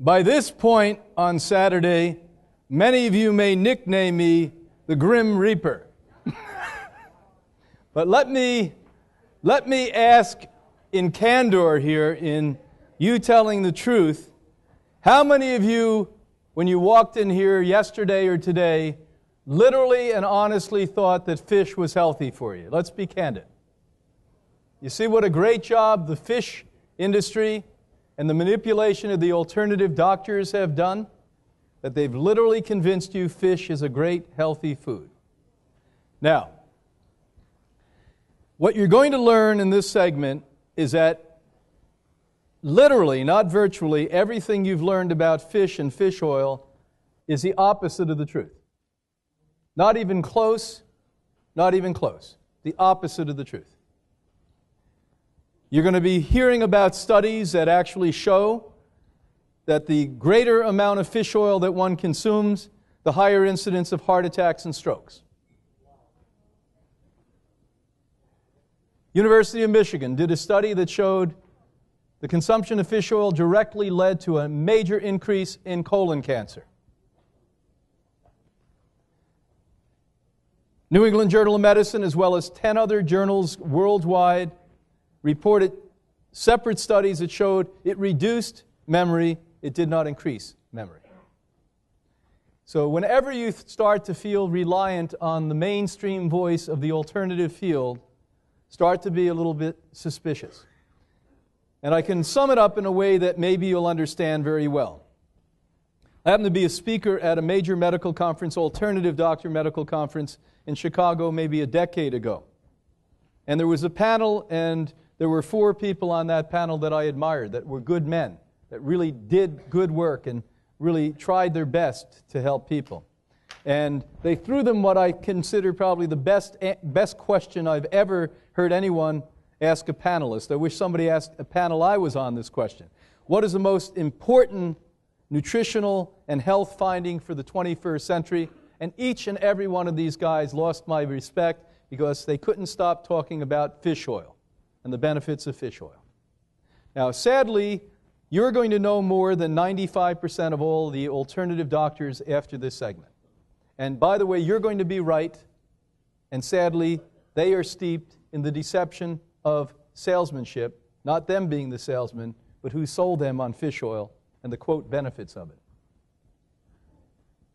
By this point on Saturday, many of you may nickname me the Grim Reaper. But let me ask in candor here, in you telling the truth, how many of you, when you walked in here yesterday or today, literally and honestly thought that fish was healthy for you? Let's be candid. You see what a great job the fish industry and the manipulation of the alternative doctors have done? That they've literally convinced you fish is a great, healthy food. Now, what you're going to learn in this segment is that literally, not virtually, everything you've learned about fish and fish oil is the opposite of the truth. Not even close, not even close. The opposite of the truth. You're going to be hearing about studies that actually show that the greater amount of fish oil that one consumes, the higher incidence of heart attacks and strokes. University of Michigan did a study that showed the consumption of fish oil directly led to a major increase in colon cancer. New England Journal of Medicine, as well as 10 other journals worldwide, reported separate studies that showed it reduced memory, it did not increase memory. So whenever you start to feel reliant on the mainstream voice of the alternative field, start to be a little bit suspicious. And I can sum it up in a way that maybe you'll understand very well. I happened to be a speaker at a major medical conference, alternative doctor medical conference in Chicago maybe a decade ago. And there was a panel, and there were 4 people on that panel that I admired, that were good men, that really did good work and really tried their best to help people. And they threw them what I consider probably the best question I've ever heard anyone ask a panelist. I wish somebody asked a panel I was on this question. What is the most important nutritional and health finding for the 21st century? And each and every one of these guys lost my respect because they couldn't stop talking about fish oil and the benefits of fish oil. Now, sadly, you're going to know more than 95% of all the alternative doctors after this segment. And by the way, you're going to be right, and sadly, they are steeped in the deception of salesmanship, not them being the salesman, but who sold them on fish oil and the, quote, benefits of it.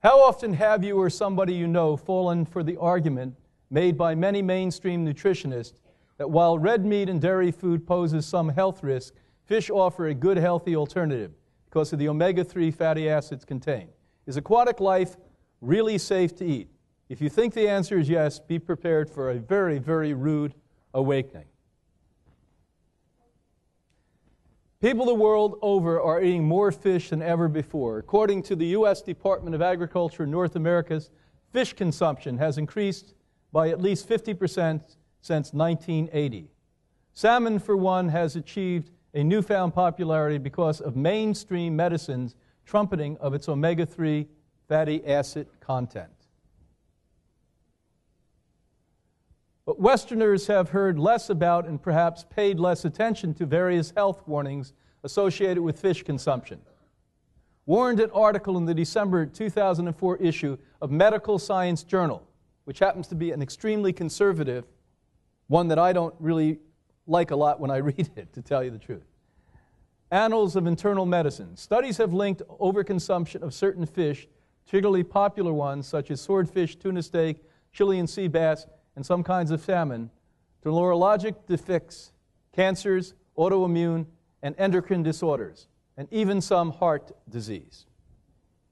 How often have you or somebody you know fallen for the argument made by many mainstream nutritionists that while red meat and dairy food poses some health risk, fish offer a good, healthy alternative because of the omega-3 fatty acids contained? Is aquatic life really safe to eat? If you think the answer is yes, be prepared for a very, very rude awakening. People the world over are eating more fish than ever before. According to the U.S. Department of Agriculture, North America's fish consumption has increased by at least 50% since 1980. Salmon, for one, has achieved a newfound popularity because of mainstream medicine's trumpeting of its omega-3 fatty acid content. But Westerners have heard less about and perhaps paid less attention to various health warnings associated with fish consumption. Warned an article in the December 2004 issue of Medical Science Journal, which happens to be an extremely conservative one that I don't really like a lot when I read it, to tell you the truth. Annals of Internal Medicine. Studies have linked overconsumption of certain fish, particularly popular ones such as swordfish, tuna steak, Chilean sea bass, and some kinds of salmon, to neurologic defects, cancers, autoimmune, and endocrine disorders, and even some heart disease.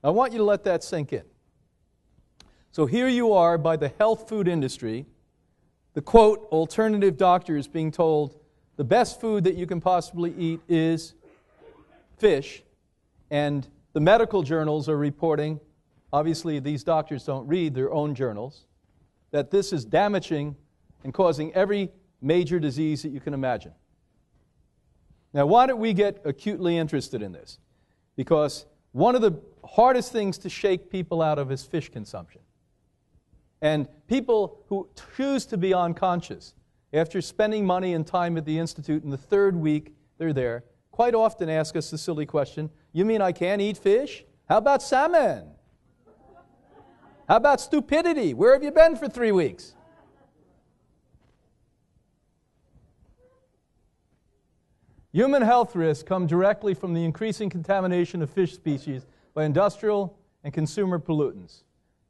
I want you to let that sink in. So here you are by the health food industry, the quote, alternative doctors being told the best food that you can possibly eat is fish, and the medical journals are reporting, obviously these doctors don't read their own journals, that this is damaging and causing every major disease that you can imagine. Now, why don't we get acutely interested in this? Because one of the hardest things to shake people out of is fish consumption. And people who choose to be unconscious, after spending money and time at the Institute in the 3rd week they're there, quite often ask us the silly question, you mean I can't eat fish? How about salmon? How about stupidity? Where have you been for 3 weeks? Human health risks come directly from the increasing contamination of fish species by industrial and consumer pollutants.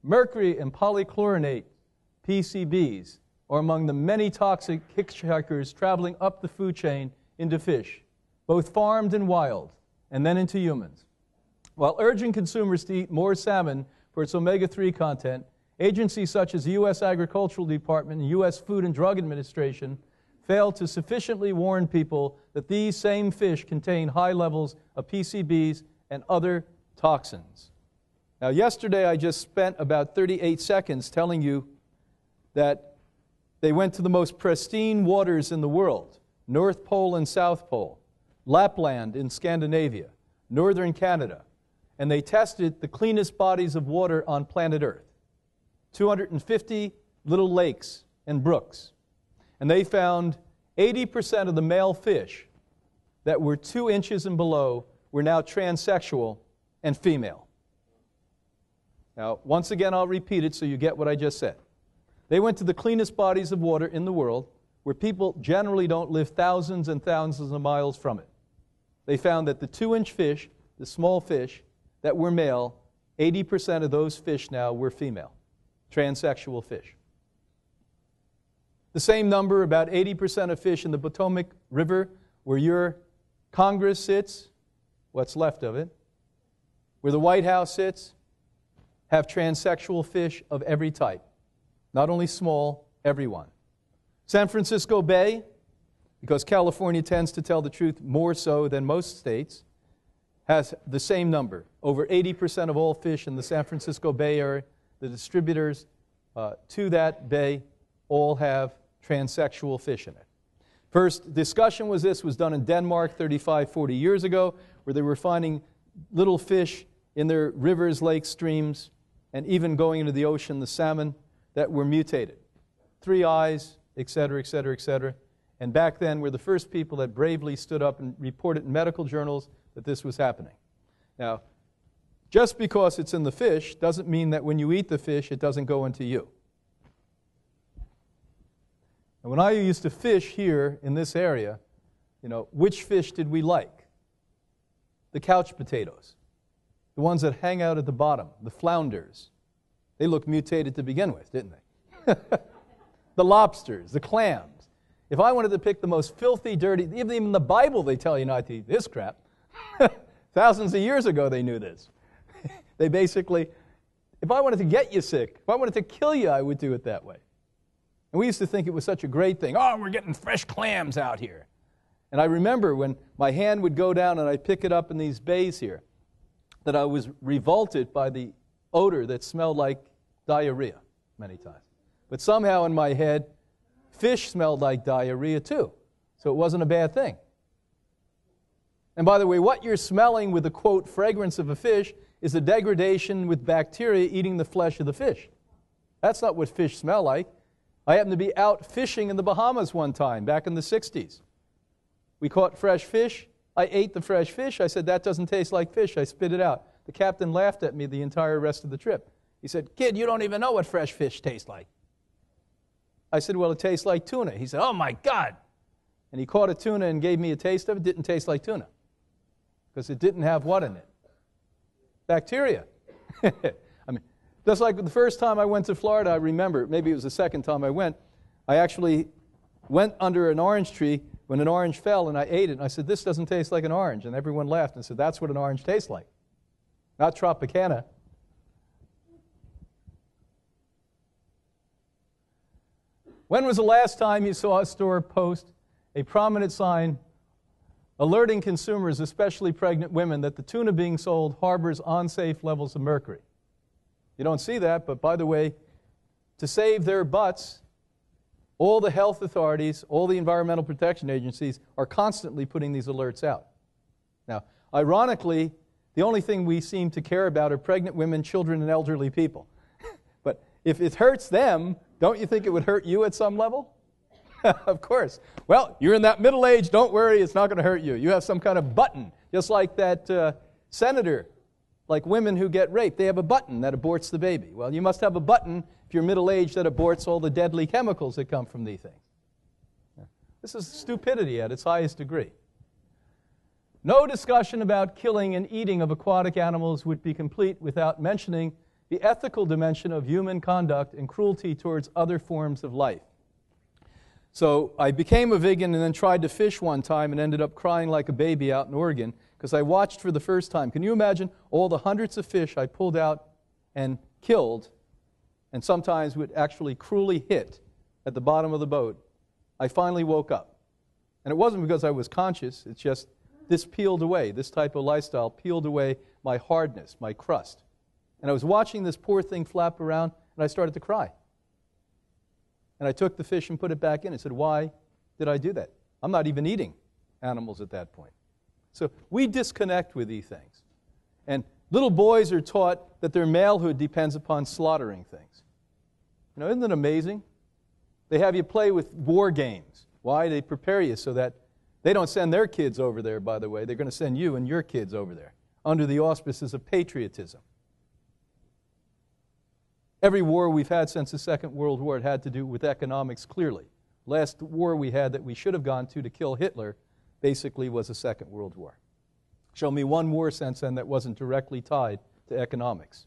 Mercury and polychlorinate, PCBs, are among the many toxic hitchhikers traveling up the food chain into fish, both farmed and wild, and then into humans. While urging consumers to eat more salmon for its omega-3 content, agencies such as the U.S. Agricultural Department and U.S. Food and Drug Administration failed to sufficiently warn people that these same fish contain high levels of PCBs and other toxins. Now, yesterday I just spent about 38 seconds telling you that they went to the most pristine waters in the world, North Pole and South Pole, Lapland in Scandinavia, northern Canada, and they tested the cleanest bodies of water on planet Earth, 250 little lakes and brooks. And they found 80% of the male fish that were 2 inches and below were now transsexual and female. Now, once again, I'll repeat it so you get what I just said. They went to the cleanest bodies of water in the world, where people generally don't live thousands and thousands of miles from it. They found that the 2-inch fish, the small fish, that were male, 80% of those fish now were female, transsexual fish. The same number, about 80% of fish in the Potomac River, where your Congress sits, what's left of it, where the White House sits, have transsexual fish of every type. Not only small, everyone. San Francisco Bay, because California tends to tell the truth more so than most states, has the same number. Over 80% of all fish in the San Francisco Bay Area, the distributors to that bay, all have transsexual fish in it. First discussion was done in Denmark 35, 40 years ago, where they were finding little fish in their rivers, lakes, streams, and even going into the ocean, the salmon, that were mutated. 3 eyes, et cetera, et cetera, et cetera. And back then, we're the first people that bravely stood up and reported in medical journals that this was happening. Now, just because it's in the fish doesn't mean that when you eat the fish, it doesn't go into you. And when I used to fish here in this area, which fish did we like? The couch potatoes, the ones that hang out at the bottom, the flounders. They looked mutated to begin with, didn't they? The lobsters, the clams. If I wanted to pick the most filthy, dirty, even in the Bible they tell you not to eat this crap. Thousands of years ago they knew this. They basically, if I wanted to get you sick, if I wanted to kill you, I would do it that way. And we used to think it was such a great thing. Oh, we're getting fresh clams out here. And I remember when my hand would go down and I'd pick it up in these bays here, that I was revolted by the odor that smelled like diarrhea many times. But somehow in my head, fish smelled like diarrhea too. So it wasn't a bad thing. And by the way, what you're smelling with the, quote, fragrance of a fish is a degradation with bacteria eating the flesh of the fish. That's not what fish smell like. I happened to be out fishing in the Bahamas one time, back in the 60s. We caught fresh fish. I ate the fresh fish. I said, that doesn't taste like fish. I spit it out. The captain laughed at me the entire rest of the trip. He said, kid, you don't even know what fresh fish tastes like. I said, well, it tastes like tuna. He said, oh, my God. And he caught a tuna and gave me a taste of it. It didn't taste like tuna because it didn't have what in it? Bacteria. I mean, just like the first time I went to Florida, I remember, maybe it was the second time I went, I actually went under an orange tree when an orange fell, and I ate it. And I said, this doesn't taste like an orange. And everyone laughed and said, that's what an orange tastes like. Not Tropicana. When was the last time you saw a store post a prominent sign alerting consumers, especially pregnant women, that the tuna being sold harbors unsafe levels of mercury? You don't see that, but by the way, to save their butts, all the health authorities, all the environmental protection agencies are constantly putting these alerts out. Now, ironically, the only thing we seem to care about are pregnant women, children, and elderly people. But if it hurts them, don't you think it would hurt you at some level? Of course. Well, you're in that middle age, don't worry, it's not going to hurt you. You have some kind of button, just like that senator, like women who get raped, they have a button that aborts the baby. Well, you must have a button if you're middle-aged that aborts all the deadly chemicals that come from these things. This is stupidity at its highest degree. No discussion about killing and eating of aquatic animals would be complete without mentioning the ethical dimension of human conduct and cruelty towards other forms of life. So I became a vegan and then tried to fish one time and ended up crying like a baby out in Oregon because I watched for the first time. Can you imagine all the hundreds of fish I pulled out and killed and sometimes would actually cruelly hit at the bottom of the boat? I finally woke up. And it wasn't because I was conscious, it's just this peeled away, this type of lifestyle peeled away my hardness, my crust. And I was watching this poor thing flap around and I started to cry. And I took the fish and put it back in. I said, why did I do that? I'm not even eating animals at that point. So we disconnect with these things. And little boys are taught that their malehood depends upon slaughtering things. You know, isn't it amazing? They have you play with war games. Why? They prepare you so that they don't send their kids over there, by the way. They're going to send you and your kids over there under the auspices of patriotism. Every war we've had since the Second World War had to do with economics, clearly. Last war we had that we should have gone to kill Hitler basically was the Second World War. Show me one war since then that wasn't directly tied to economics.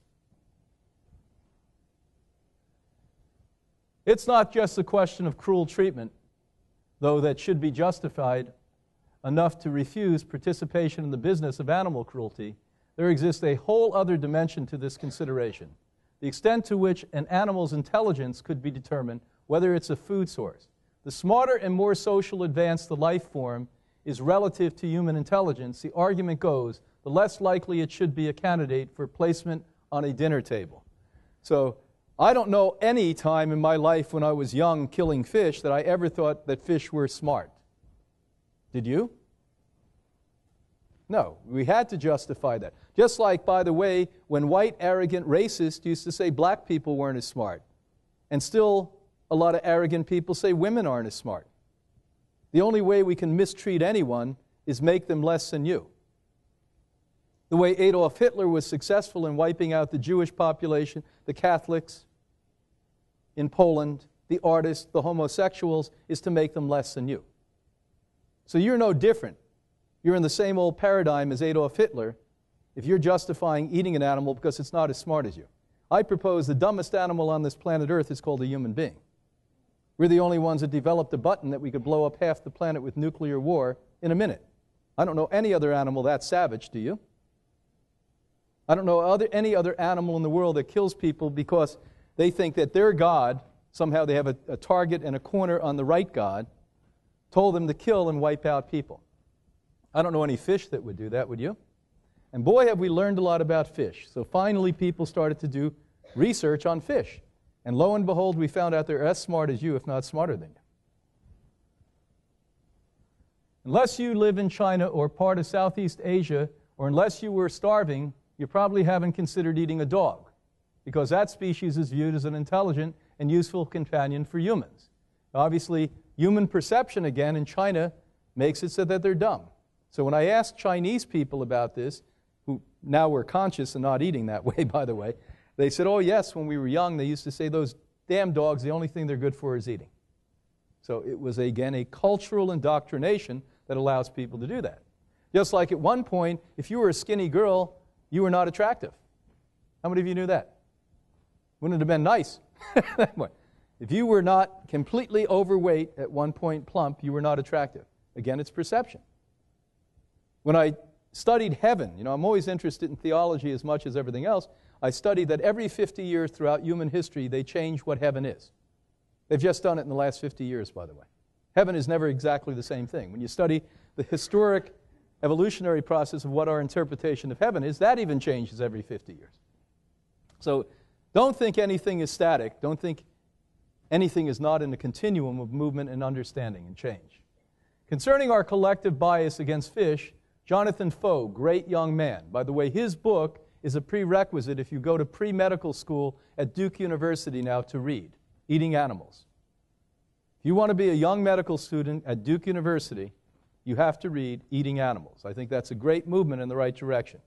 It's not just a question of cruel treatment, though that should be justified enough to refuse participation in the business of animal cruelty. There exists a whole other dimension to this consideration. The extent to which an animal's intelligence could be determined, whether it's a food source. The smarter and more social advanced the life form is relative to human intelligence, the argument goes, the less likely it should be a candidate for placement on a dinner table. So I don't know any time in my life when I was young killing fish that I ever thought that fish were smart. Did you? No, we had to justify that. Just like, by the way, when white, arrogant racists used to say black people weren't as smart. And still, a lot of arrogant people say women aren't as smart. The only way we can mistreat anyone is make them less than you. The way Adolf Hitler was successful in wiping out the Jewish population, the Catholics in Poland, the artists, the homosexuals, is to make them less than you. So you're no different. You're in the same old paradigm as Adolf Hitler if you're justifying eating an animal because it's not as smart as you. I propose the dumbest animal on this planet Earth is called a human being. We're the only ones that developed a button that we could blow up half the planet with nuclear war in a minute. I don't know any other animal that savage, do you? I don't know any other animal in the world that kills people because they think that their God, somehow they have a target and a corner on the right God, told them to kill and wipe out people. I don't know any fish that would do that, would you? And boy, have we learned a lot about fish. So finally people started to do research on fish. And lo and behold, we found out they're as smart as you, if not smarter than you. Unless you live in China or part of Southeast Asia, or unless you were starving, you probably haven't considered eating a dog, because that species is viewed as an intelligent and useful companion for humans. Obviously, human perception, again, in China makes it so that they're dumb. So when I ask Chinese people about this, who now we're conscious and not eating that way, by the way, they said, oh yes, when we were young, they used to say, those damn dogs, the only thing they're good for is eating. So it was, again, a cultural indoctrination that allows people to do that. Just like at one point, if you were a skinny girl, you were not attractive. How many of you knew that? Wouldn't it have been nice? If you were not completely overweight, at one point plump, you were not attractive. Again, it's perception. When I studied heaven, I'm always interested in theology as much as everything else. I studied that every 50 years throughout human history, they change what heaven is. They've just done it in the last 50 years, by the way. Heaven is never exactly the same thing. When you study the historic evolutionary process of what our interpretation of heaven is, that even changes every 50 years. So don't think anything is static. Don't think anything is not in a continuum of movement and understanding and change. Concerning our collective bias against fish, Jonathan Foe, great young man. By the way, his book is a prerequisite if you go to pre-medical school at Duke University now to read, Eating Animals. If If you want to be a young medical student at Duke University, you have to read Eating Animals. I think that's a great movement in the right direction.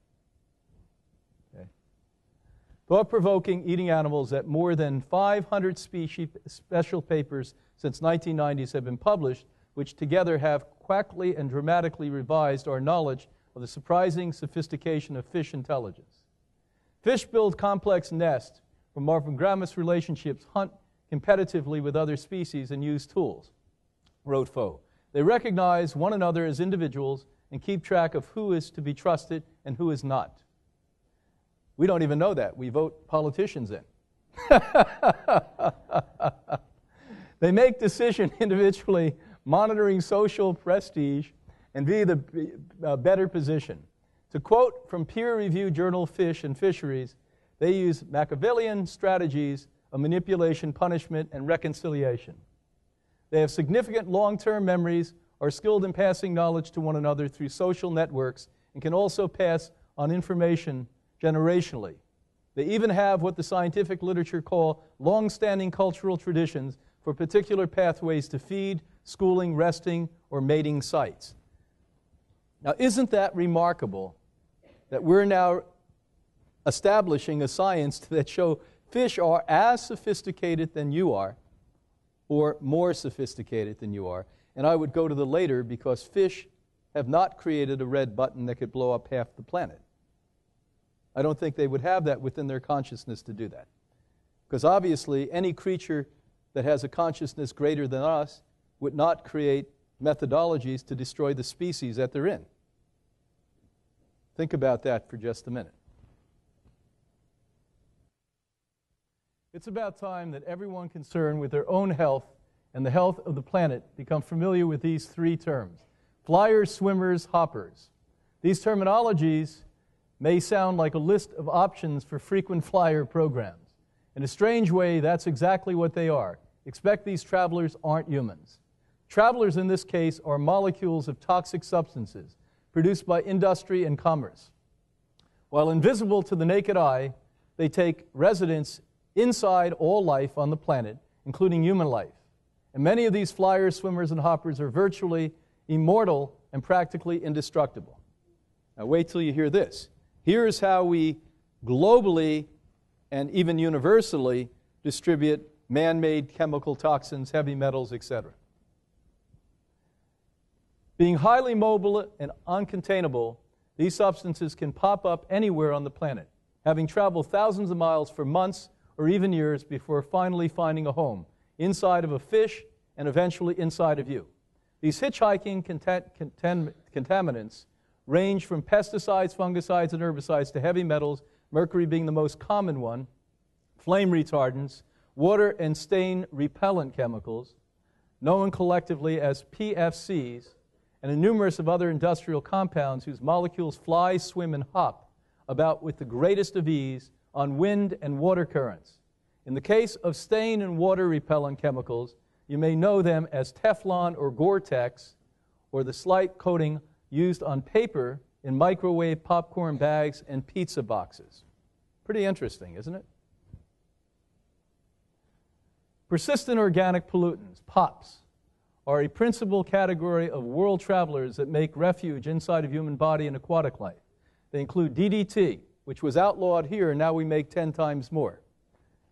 Okay. Thought-provoking Eating Animals that more than 500 special papers since 1990s have been published, which together have quackly and dramatically revised our knowledge of the surprising sophistication of fish intelligence. Fish build complex nests where morphogamous relationships hunt competitively with other species and use tools, wrote Foe. They recognize one another as individuals and keep track of who is to be trusted and who is not. We don't even know that. We vote politicians in. They make decisions individually, monitoring social prestige and be the better position. To quote from peer-reviewed journal Fish and Fisheries, they use Machiavellian strategies of manipulation, punishment, and reconciliation. They have significant long-term memories, are skilled in passing knowledge to one another through social networks, and can also pass on information generationally. They even have what the scientific literature call long-standing cultural traditions for particular pathways to feed, schooling, resting, or mating sites. Now, isn't that remarkable that we're now establishing a science that show fish are as sophisticated than you are, or more sophisticated than you are? And I would go to the later, because fish have not created a red button that could blow up half the planet. I don't think they would have that within their consciousness to do that. Because obviously, any creature that has a consciousness greater than us would not create methodologies to destroy the species that they're in. Think about that for just a minute. It's about time that everyone concerned with their own health and the health of the planet become familiar with these three terms: flyers, swimmers, hoppers. These terminologies may sound like a list of options for frequent flyer programs. In a strange way, that's exactly what they are. Expect these travelers aren't humans. Travelers in this case are molecules of toxic substances produced by industry and commerce. While invisible to the naked eye, they take residence inside all life on the planet, including human life. And many of these flyers, swimmers, and hoppers are virtually immortal and practically indestructible. Now wait till you hear this. Here is how we globally and even universally distribute man-made chemical toxins, heavy metals, etc. Being highly mobile and uncontainable, these substances can pop up anywhere on the planet, having traveled thousands of miles for months or even years before finally finding a home inside of a fish and eventually inside of you. These hitchhiking contaminants range from pesticides, fungicides, and herbicides to heavy metals, mercury being the most common one, flame retardants, water and stain repellent chemicals, known collectively as PFCs, and a numerous of other industrial compounds whose molecules fly, swim, and hop about with the greatest of ease on wind and water currents. In the case of stain and water repellent chemicals, you may know them as Teflon or Gore-Tex, or the slight coating used on paper in microwave popcorn bags and pizza boxes. Pretty interesting, isn't it? Persistent organic pollutants, POPs, are a principal category of world travelers that make refuge inside of human body and aquatic life. They include DDT, which was outlawed here, and now we make 10 times more.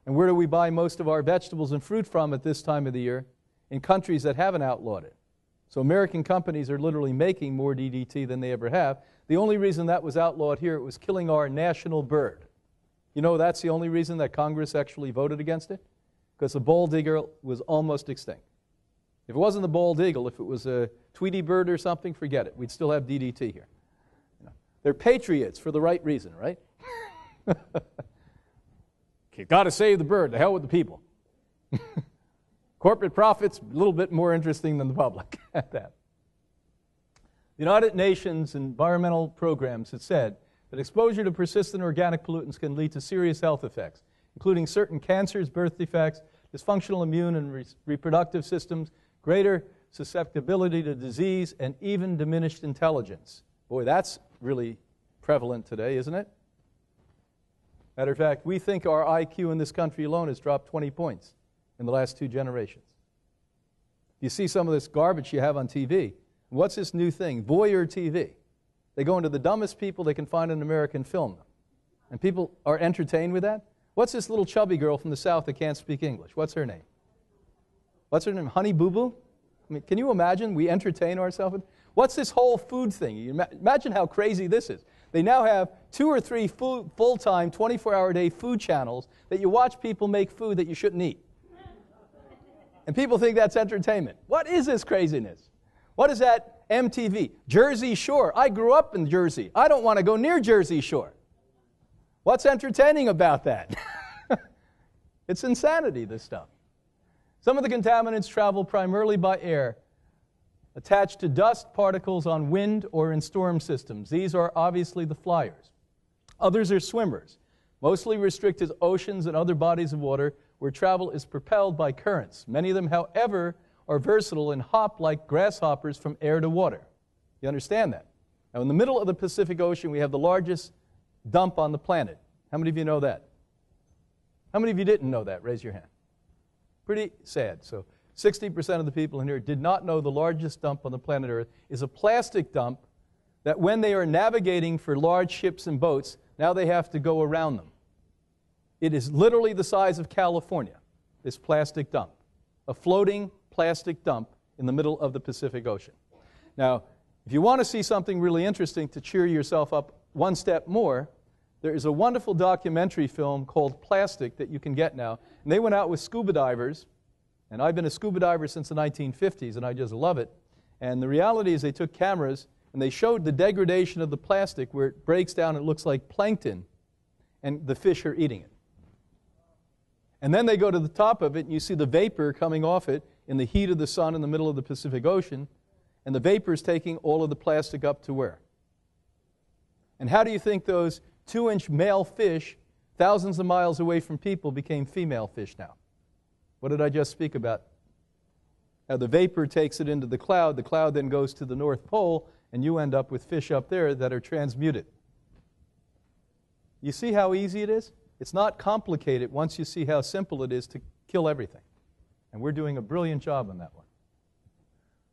And where do we buy most of our vegetables and fruit from at this time of the year? In countries that haven't outlawed it. So American companies are literally making more DDT than they ever have. The only reason that was outlawed here, it was killing our national bird. You know, that's the only reason that Congress actually voted against it? Because the bald eagle was almost extinct. If it wasn't the bald eagle, if it was a Tweety bird or something, forget it. We'd still have DDT here. You know, they're patriots for the right reason, right? You've got to save the bird. The hell with the people. Corporate profits, a little bit more interesting than the public at that. The United Nations environmental programs have said that exposure to persistent organic pollutants can lead to serious health effects, including certain cancers, birth defects, dysfunctional immune and reproductive systems, greater susceptibility to disease, and even diminished intelligence. Boy, that's really prevalent today, isn't it? Matter of fact, we think our IQ in this country alone has dropped 20 points in the last 2 generations. You see some of this garbage you have on TV. What's this new thing? Voyeur TV. They go into the dumbest people they can find in America and film them. And people are entertained with that? What's this little chubby girl from the South that can't speak English? What's her name? What's her name? Honey Boo Boo? I mean, can you imagine we entertain ourselves with? What's this whole food thing? Imagine how crazy this is. They now have 2 or 3 full-time, 24-hour-a-day food channels that you watch people make food that you shouldn't eat. And people think that's entertainment. What is this craziness? What is that MTV? Jersey Shore. I grew up in Jersey. I don't want to go near Jersey Shore. What's entertaining about that? It's insanity, this stuff. Some of the contaminants travel primarily by air, attached to dust particles on wind or in storm systems. These are obviously the flyers. Others are swimmers, mostly restricted to oceans and other bodies of water where travel is propelled by currents. Many of them, however, are versatile and hop like grasshoppers from air to water. You understand that? Now, in the middle of the Pacific Ocean, we have the largest dump on the planet. How many of you know that? How many of you didn't know that? Raise your hand. Pretty sad. So 60% of the people in here did not know the largest dump on the planet Earth is a plastic dump that when they are navigating for large ships and boats, now they have to go around them. It is literally the size of California, this plastic dump, a floating plastic dump in the middle of the Pacific Ocean. Now, if you want to see something really interesting to cheer yourself up one step more, there is a wonderful documentary film called Plastic that you can get now. And they went out with scuba divers, and I've been a scuba diver since the 1950s, and I just love it. And the reality is they took cameras, and they showed the degradation of the plastic where it breaks down and it looks like plankton, and the fish are eating it. And then they go to the top of it, and you see the vapor coming off it in the heat of the sun in the middle of the Pacific Ocean, and the vapor is taking all of the plastic up to where? And how do you think those 2-inch male fish, thousands of miles away from people, became female fish now? What did I just speak about? Now the vapor takes it into the cloud then goes to the North Pole, and you end up with fish up there that are transmuted. You see how easy it is? It's not complicated once you see how simple it is to kill everything. And we're doing a brilliant job on that one.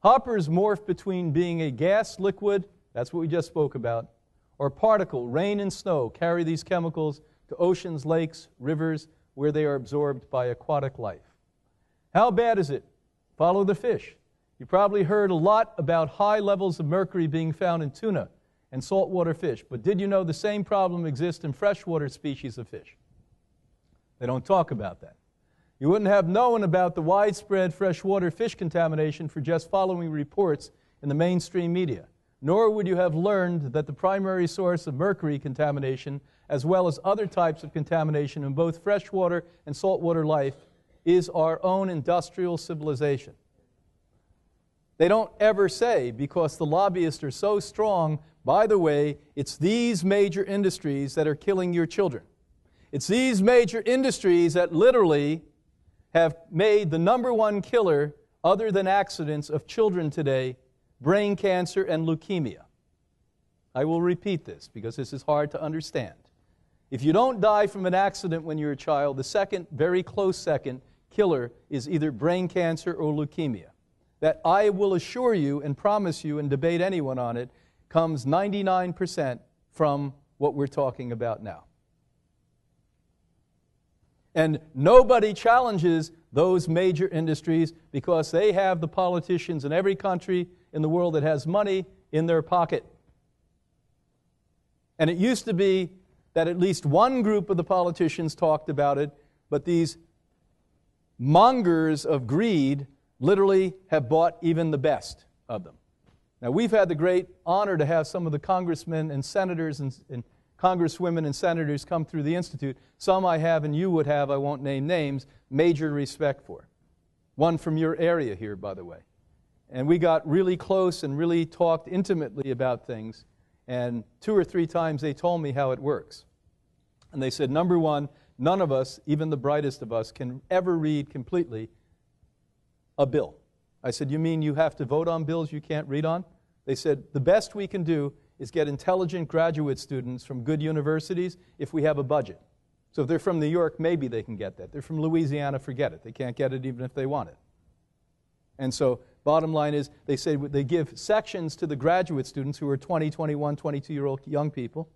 Hoppers morph between being a gas, liquid, that's what we just spoke about, or particle. Rain and snow carry these chemicals to oceans, lakes, rivers, where they are absorbed by aquatic life. How bad is it? Follow the fish. You probably heard a lot about high levels of mercury being found in tuna and saltwater fish, but did you know the same problem exists in freshwater species of fish? They don't talk about that. You wouldn't have known about the widespread freshwater fish contamination for just following reports in the mainstream media, nor would you have learned that the primary source of mercury contamination, as well as other types of contamination in both freshwater and saltwater life, is our own industrial civilization. They don't ever say, because the lobbyists are so strong, by the way, it's these major industries that are killing your children. It's these major industries that literally have made the #1 killer, other than accidents, of children today, brain cancer and leukemia. I will repeat this because this is hard to understand. If you don't die from an accident when you're a child, the second, very close second, killer is either brain cancer or leukemia. That, I will assure you and promise you and debate anyone on it, comes 99% from what we're talking about now. And nobody challenges those major industries because they have the politicians in every country in the world that has money in their pocket. And it used to be that at least one group of the politicians talked about it, but these mongers of greed literally have bought even the best of them. Now, we've had the great honor to have some of the congressmen and senators and congresswomen and senators come through the Institute. Some I have and you would have, I won't name names, major respect for. One from your area here, by the way. And we got really close and really talked intimately about things. And 2 or 3 times they told me how it works. And they said, #1, none of us, even the brightest of us, can ever read completely a bill. I said, you mean you have to vote on bills you can't read on? They said, the best we can do is get intelligent graduate students from good universities if we have a budget. So if they're from New York, maybe they can get that. They're from Louisiana, forget it. They can't get it even if they want it. And so bottom line is they say they give sections to the graduate students who are 20, 21, 22-year-old young people,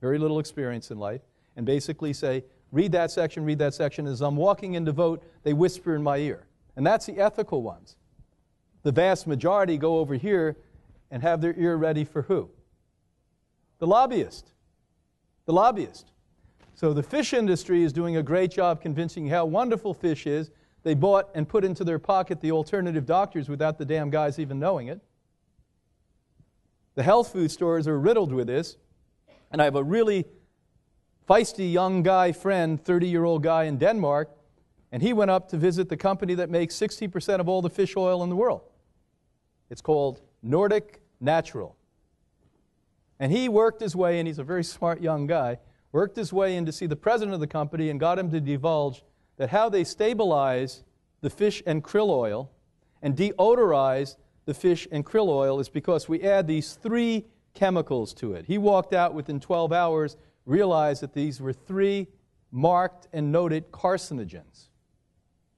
very little experience in life, and basically say, read that section, read that section. As I'm walking in to vote, they whisper in my ear. And that's the ethical ones. The vast majority go over here and have their ear ready for who? The lobbyist. The lobbyist. So the fish industry is doing a great job convincing you how wonderful fish is. They bought and put into their pocket the alternative doctors without the damn guys even knowing it. The health food stores are riddled with this. And I have a really feisty young guy friend, 30-year-old guy in Denmark, and he went up to visit the company that makes 60% of all the fish oil in the world. It's called Nordic Natural. And he worked his way, and he's a very smart young guy, worked his way in to see the president of the company and got him to divulge that how they stabilize the fish and krill oil and deodorize the fish and krill oil is because we add these 3 chemicals to it. He walked out within 12 hours, realized that these were 3 marked and noted carcinogens.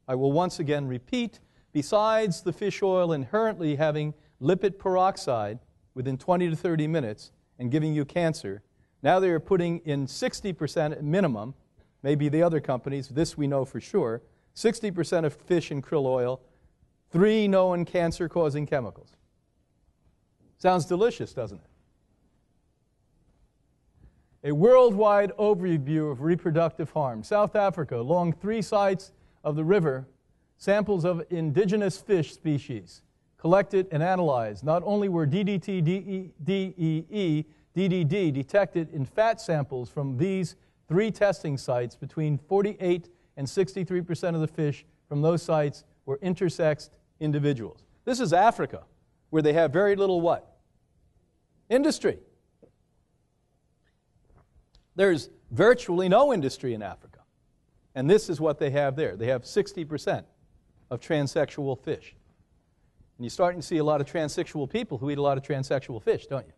I will once again repeat, besides the fish oil inherently having lipid peroxide within 20 to 30 minutes and giving you cancer, now they are putting in 60% at minimum, maybe the other companies, this we know for sure, 60% of fish and krill oil, 3 known cancer-causing chemicals. Sounds delicious, doesn't it? A worldwide overview of reproductive harm. South Africa, along 3 sides of the river, samples of indigenous fish species collected and analyzed. Not only were DDT, DEE, DDD detected in fat samples from these 3 testing sites, between 48 and 63% of the fish from those sites were intersexed individuals. This is Africa, where they have very little what? Industry. There's virtually no industry in Africa. And this is what they have there. They have 60% of transsexual fish. And you're starting to see a lot of transsexual people who eat a lot of transsexual fish, don't you?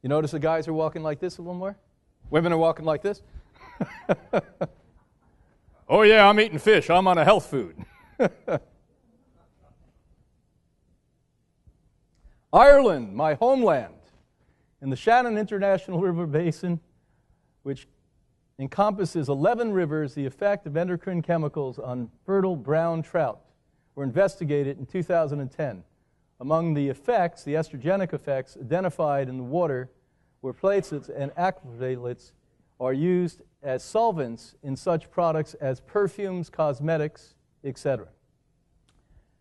You notice the guys are walking like this a little more? Women are walking like this? Oh yeah, I'm eating fish. I'm on a health food. Ireland, my homeland, in the Shannon International River Basin, which encompasses 11 rivers, the effect of endocrine chemicals on fertile brown trout were investigated in 2010. Among the effects, the estrogenic effects identified in the water, where platelets and aquaplatelets are used as solvents in such products as perfumes, cosmetics, etc.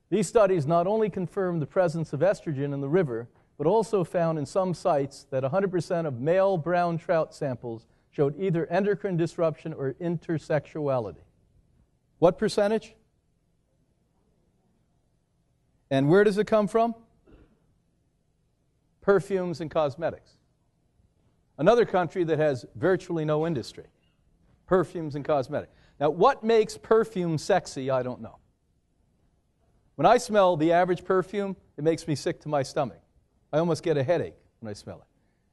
These studies not only confirmed the presence of estrogen in the river, but also found in some sites that 100% of male brown trout samples showed either endocrine disruption or intersexuality. What percentage? And where does it come from? Perfumes and cosmetics. Another country that has virtually no industry. Perfumes and cosmetics. Now, what makes perfume sexy, I don't know. When I smell the average perfume, it makes me sick to my stomach. I almost get a headache when I smell it.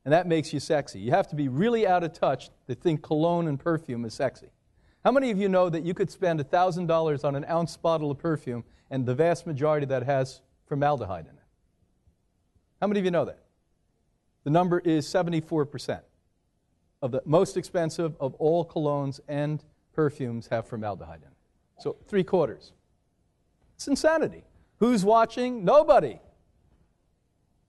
And that makes you sexy. You have to be really out of touch to think cologne and perfume is sexy. How many of you know that you could spend $1,000 on an ounce bottle of perfume and the vast majority of that has formaldehyde in it? How many of you know that? The number is 74%. Of the most expensive of all colognes and perfumes have formaldehyde in it. So 3/4. It's insanity. Who's watching? Nobody.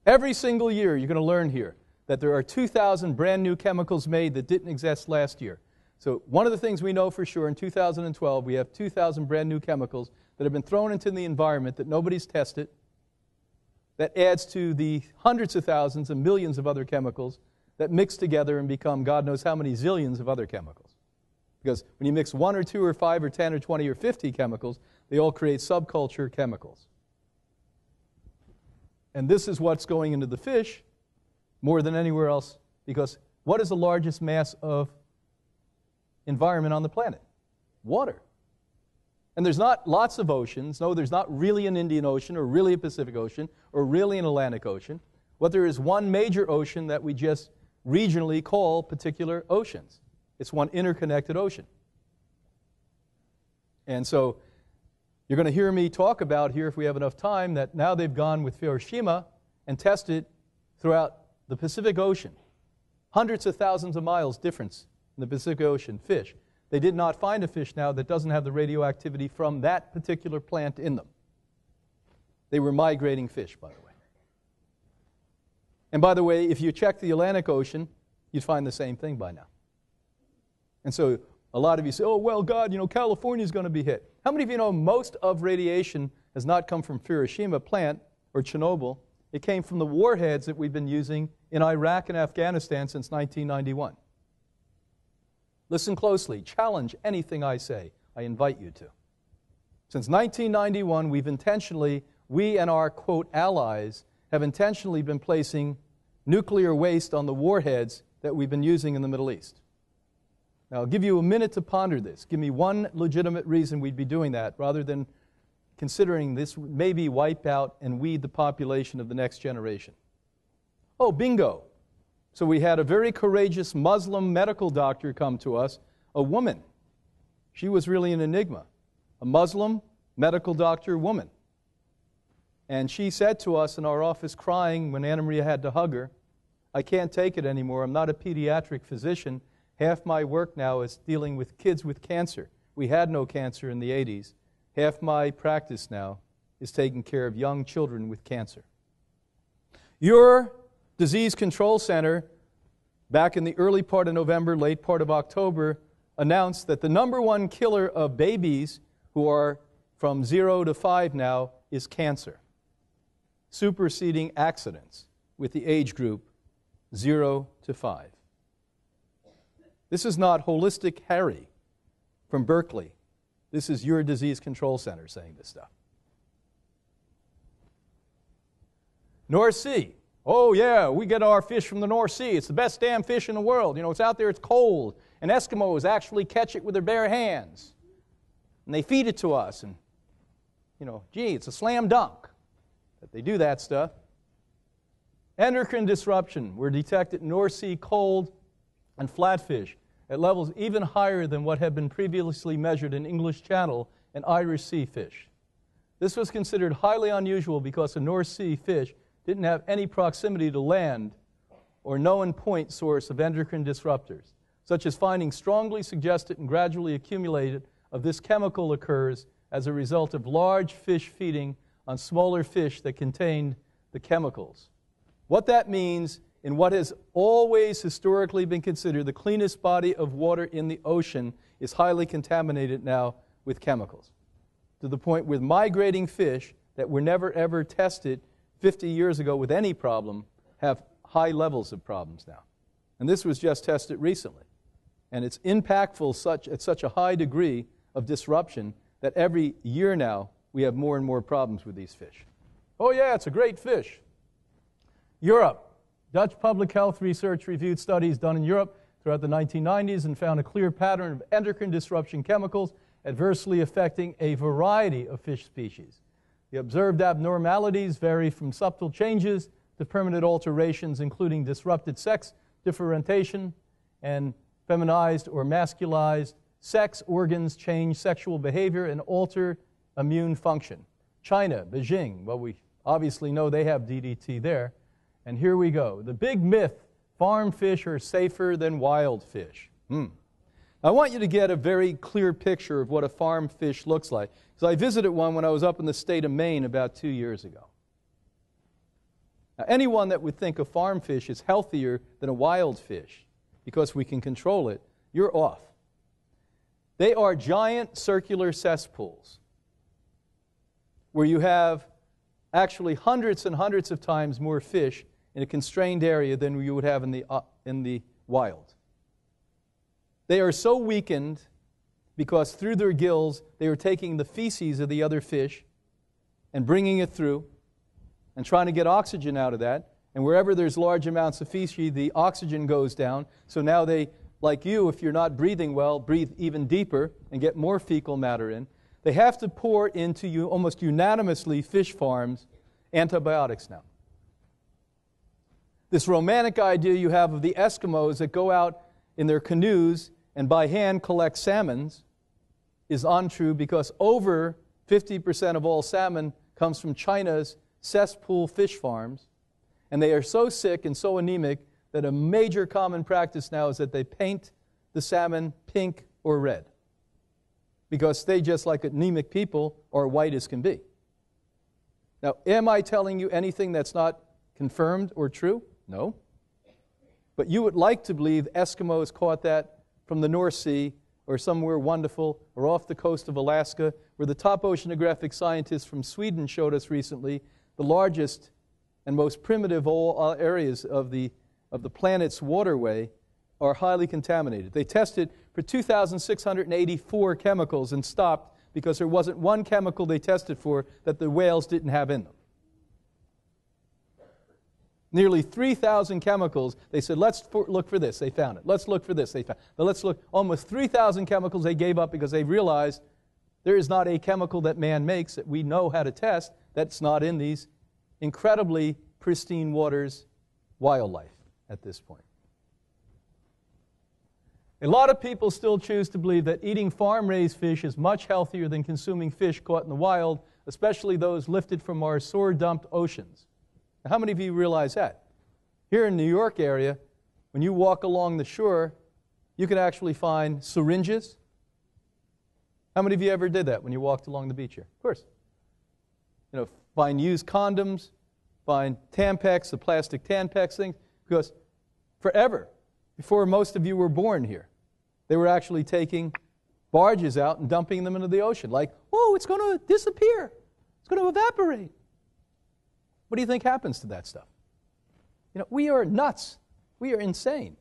Every single year you're going to learn here that there are 2,000 brand new chemicals made that didn't exist last year. So one of the things we know for sure in 2012, we have 2,000 brand new chemicals that have been thrown into the environment that nobody's tested, that adds to the hundreds of thousands and millions of other chemicals that mix together and become God knows how many zillions of other chemicals. Because when you mix 1 or 2 or 5 or 10 or 20 or 50 chemicals, they all create subculture chemicals. And this is what's going into the fish more than anywhere else, because what is the largest mass of environment on the planet? Water. And there's not lots of oceans. No, there's not really an Indian Ocean or really a Pacific Ocean or really an Atlantic Ocean. What there is one major ocean that we just regionally call particular oceans. It's one interconnected ocean. And so You're going to hear me talk about here, if we have enough time, that now they've gone with Hiroshima and tested throughout the Pacific Ocean. Hundreds of thousands of miles difference in the Pacific Ocean, fish. They did not find a fish now that doesn't have the radioactivity from that particular plant in them. They were migrating fish, by the way. And by the way, if you check the Atlantic Ocean, you'd find the same thing by now. And so a lot of you say, oh, well, God, California's going to be hit. How many of you know most of radiation has not come from Hiroshima plant or Chernobyl? It came from the warheads that we've been using in Iraq and Afghanistan since 1991. Listen closely. Challenge anything I say. I invite you to. Since 1991, we and our, quote, allies have intentionally been placing nuclear waste on the warheads that we've been using in the Middle East. Now, I'll give you a minute to ponder this. Give me one legitimate reason we'd be doing that rather than considering this maybe wipe out and weed the population of the next generation. Oh, bingo. So we had a very courageous Muslim medical doctor come to us, a woman. She was really an enigma. A Muslim medical doctor woman. And she said to us in our office, crying when Anna Maria had to hug her, I can't take it anymore. I'm not a pediatric physician. Half my work now is dealing with kids with cancer. We had no cancer in the 80s. Half my practice now is taking care of young children with cancer. Your disease control center, back in the early part of November, late part of October, announced that the number one killer of babies who are from 0 to 5 now is cancer, superseding accidents with the age group 0 to 5. This is not Holistic Harry from Berkeley. This is your disease control center saying this stuff. North Sea. Oh, yeah, we get our fish from the North Sea. It's the best damn fish in the world. It's out there, it's cold. And Eskimos actually catch it with their bare hands. And they feed it to us. And, gee, it's a slam dunk that they do that stuff. Endocrine disruption were detected in North Sea cold and flatfish at levels even higher than what had been previously measured in English Channel and Irish Sea fish. This was considered highly unusual because the North Sea fish didn't have any proximity to land or known point source of endocrine disruptors, such as findings strongly suggested and gradually accumulated of this chemical occurs as a result of large fish feeding on smaller fish that contained the chemicals. What that means in what has always historically been considered the cleanest body of water in the ocean is highly contaminated now with chemicals, to the point with migrating fish that were never ever tested 50 years ago with any problem have high levels of problems now. And this was just tested recently. And it's impactful at such a high degree of disruption that every year now we have more and more problems with these fish. Oh yeah, it's a great fish. Europe. Dutch public health research reviewed studies done in Europe throughout the 1990s and found a clear pattern of endocrine disruption chemicals adversely affecting a variety of fish species. The observed abnormalities vary from subtle changes to permanent alterations, including disrupted sex differentiation and feminized or masculized sex organs, change sexual behavior, and alter immune function. China, Beijing, well, we obviously know they have DDT there. And here we go. The big myth, farm fish are safer than wild fish. I want you to get a very clear picture of what a farm fish looks like. Because I visited one when I was up in the state of Maine about 2 years ago. Now, anyone that would think a farm fish is healthier than a wild fish because we can control it, you're off. They are giant circular cesspools where you have actually hundreds and hundreds of times more fish in a constrained area than you would have in the wild. They are so weakened because through their gills they are taking the feces of the other fish and bringing it through and trying to get oxygen out of that. And wherever there's large amounts of feces, the oxygen goes down. So now they, like you, if you're not breathing well, breathe even deeper and get more fecal matter in. They have to pour into you almost unanimously fish farms antibiotics now. This romantic idea you have of the Eskimos that go out in their canoes and by hand collect salmons is untrue because over 50% of all salmon comes from China's cesspool fish farms, and they are so sick and so anemic that a major common practice now is that they paint the salmon pink or red, because they, just like anemic people, are white as can be. Now, am I telling you anything that's not confirmed or true? No. But you would like to believe Eskimos caught that from the North Sea or somewhere wonderful or off the coast of Alaska, where the top oceanographic scientists from Sweden showed us recently the largest and most primitive all areas of the planet's waterway are highly contaminated. They tested for 2,684 chemicals and stopped because there wasn't one chemical they tested for that the whales didn't have in them. Nearly 3,000 chemicals. They said, let's look for this. They found it. Let's look for this. They found it. Now let's look. Almost 3,000 chemicals they gave up because they realized there is not a chemical that man makes that we know how to test that's not in these incredibly pristine waters, wildlife at this point. A lot of people still choose to believe that eating farm-raised fish is much healthier than consuming fish caught in the wild, especially those lifted from our sore-dumped oceans. Now, how many of you realize that? Here in the New York area, when you walk along the shore, you can actually find syringes. How many of you ever did that when you walked along the beach here? Of course. You know, find used condoms, find Tampax, the plastic Tampax things, because forever, before most of you were born here, they were actually taking barges out and dumping them into the ocean, like, oh, it's going to disappear. It's going to evaporate. What do you think happens to that stuff? You know, we are nuts. We are insane.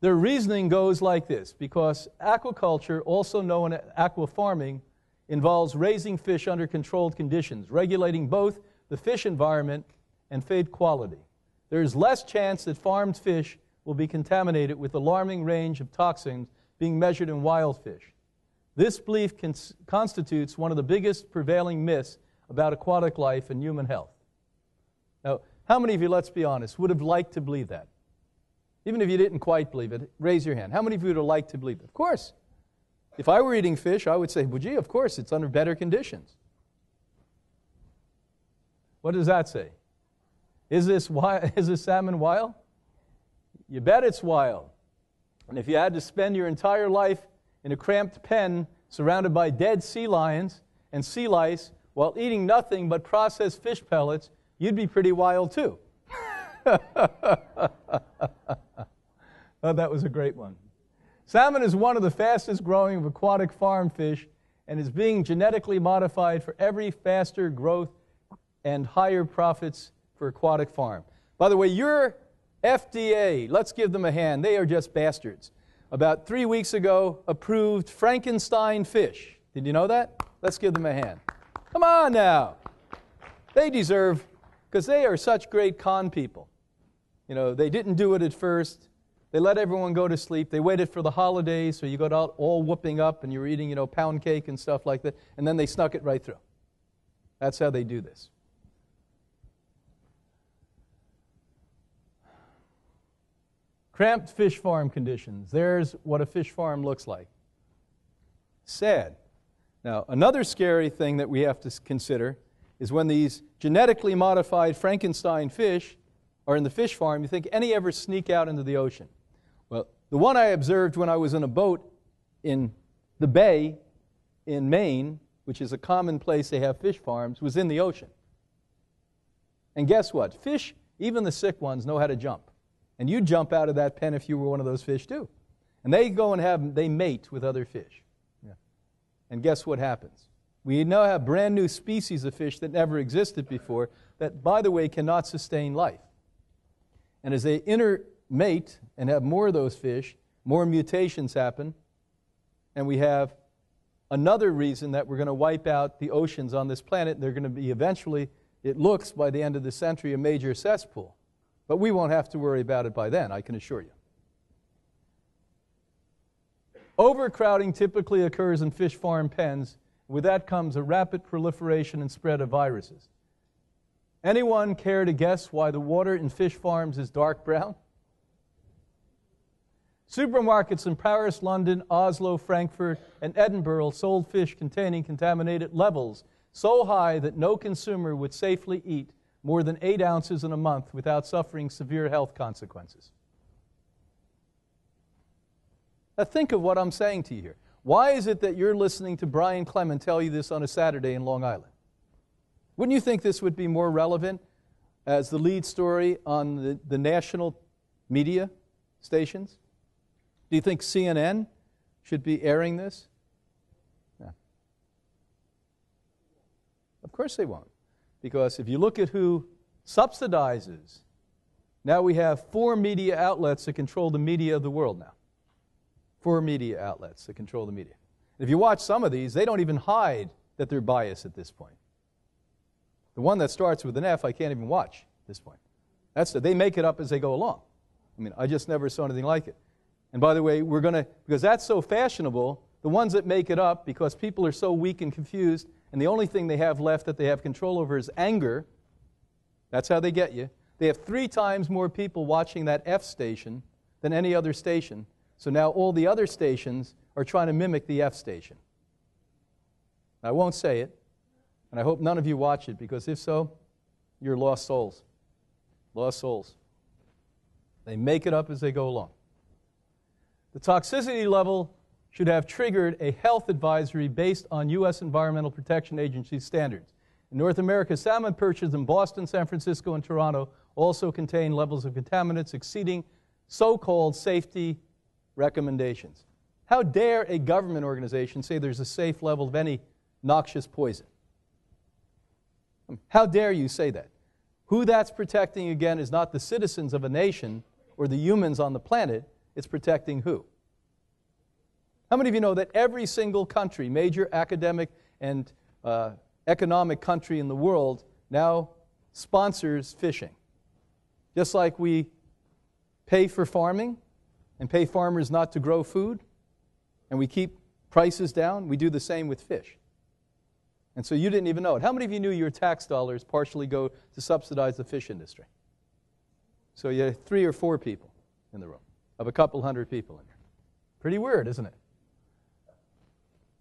Their reasoning goes like this, because aquaculture, also known as aquafarming, involves raising fish under controlled conditions, regulating both the fish environment and feed quality. There is less chance that farmed fish will be contaminated with alarming range of toxins being measured in wild fish. This belief constitutes one of the biggest prevailing myths about aquatic life and human health. Now, how many of you, let's be honest, would have liked to believe that? Even if you didn't quite believe it, raise your hand. How many of you would have liked to believe it? Of course. If I were eating fish, I would say, well, gee, of course, it's under better conditions. What does that say? Is this salmon wild? You bet it's wild. And if you had to spend your entire life in a cramped pen surrounded by dead sea lions and sea lice while eating nothing but processed fish pellets, you'd be pretty wild too. Oh, that was a great one. Salmon is one of the fastest growing of aquatic farm fish and is being genetically modified for every faster growth and higher profits for aquatic farm. By the way, your FDA, let's give them a hand. They are just bastards. About 3 weeks ago, approved Frankenstein fish. Did you know that? Let's give them a hand. Come on now. They deserve, because they are such great con people. You know, they didn't do it at first. They let everyone go to sleep. They waited for the holidays, so you got out all whooping up and you were eating, you know, pound cake and stuff like that, and then they snuck it right through. That's how they do this. Cramped fish farm conditions. There's what a fish farm looks like. Sad. Now, another scary thing that we have to consider is when these genetically modified Frankenstein fish are in the fish farm, you think any ever sneak out into the ocean? Well, the one I observed when I was in a boat in the bay in Maine, which is a common place they have fish farms, was in the ocean. And guess what? Fish, even the sick ones, know how to jump. And you'd jump out of that pen if you were one of those fish too. And they go and they mate with other fish. Yeah. And guess what happens? We now have brand new species of fish that never existed before that, by the way, cannot sustain life. And as they intermate and have more of those fish, more mutations happen, and we have another reason that we're going to wipe out the oceans on this planet. They're going to be eventually, it looks by the end of the century, a major cesspool. But we won't have to worry about it by then, I can assure you. Overcrowding typically occurs in fish farm pens. With that comes a rapid proliferation and spread of viruses. Anyone care to guess why the water in fish farms is dark brown? Supermarkets in Paris, London, Oslo, Frankfurt, and Edinburgh sold fish containing contaminated levels so high that no consumer would safely eat more than 8 ounces in a month without suffering severe health consequences. Now think of what I'm saying to you here. Why is it that you're listening to Brian Clement tell you this on a Saturday in Long Island? Wouldn't you think this would be more relevant as the lead story on the national media stations? Do you think CNN should be airing this? No. Of course they won't. Because if you look at who subsidizes, now we have 4 media outlets that control the media of the world now. 4 media outlets that control the media. If you watch some of these, they don't even hide that they're biased at this point. The one that starts with an F, I can't even watch at this point. They make it up as they go along. I mean, I just never saw anything like it. And by the way, because that's so fashionable, the ones that make it up, because people are so weak and confused, and the only thing they have left that they have control over is anger, that's how they get you. They have 3 times more people watching that F station than any other station. So now all the other stations are trying to mimic the F station. I won't say it, and I hope none of you watch it, because if so, you're lost souls. Lost souls. They make it up as they go along. The toxicity level should have triggered a health advisory based on U.S. Environmental Protection Agency standards. In North America, salmon purchased in Boston, San Francisco, and Toronto also contain levels of contaminants exceeding so-called safety recommendations. How dare a government organization say there's a safe level of any noxious poison? How dare you say that? Who that's protecting, again, is not the citizens of a nation or the humans on the planet. It's protecting who? How many of you know that every single country, major academic and economic country in the world, now sponsors fishing? Just like we pay for farming and pay farmers not to grow food, and we keep prices down, we do the same with fish. And so you didn't even know it. How many of you knew your tax dollars partially go to subsidize the fish industry? So you had 3 or 4 people in the room, of a couple hundred people in here. Pretty weird, isn't it?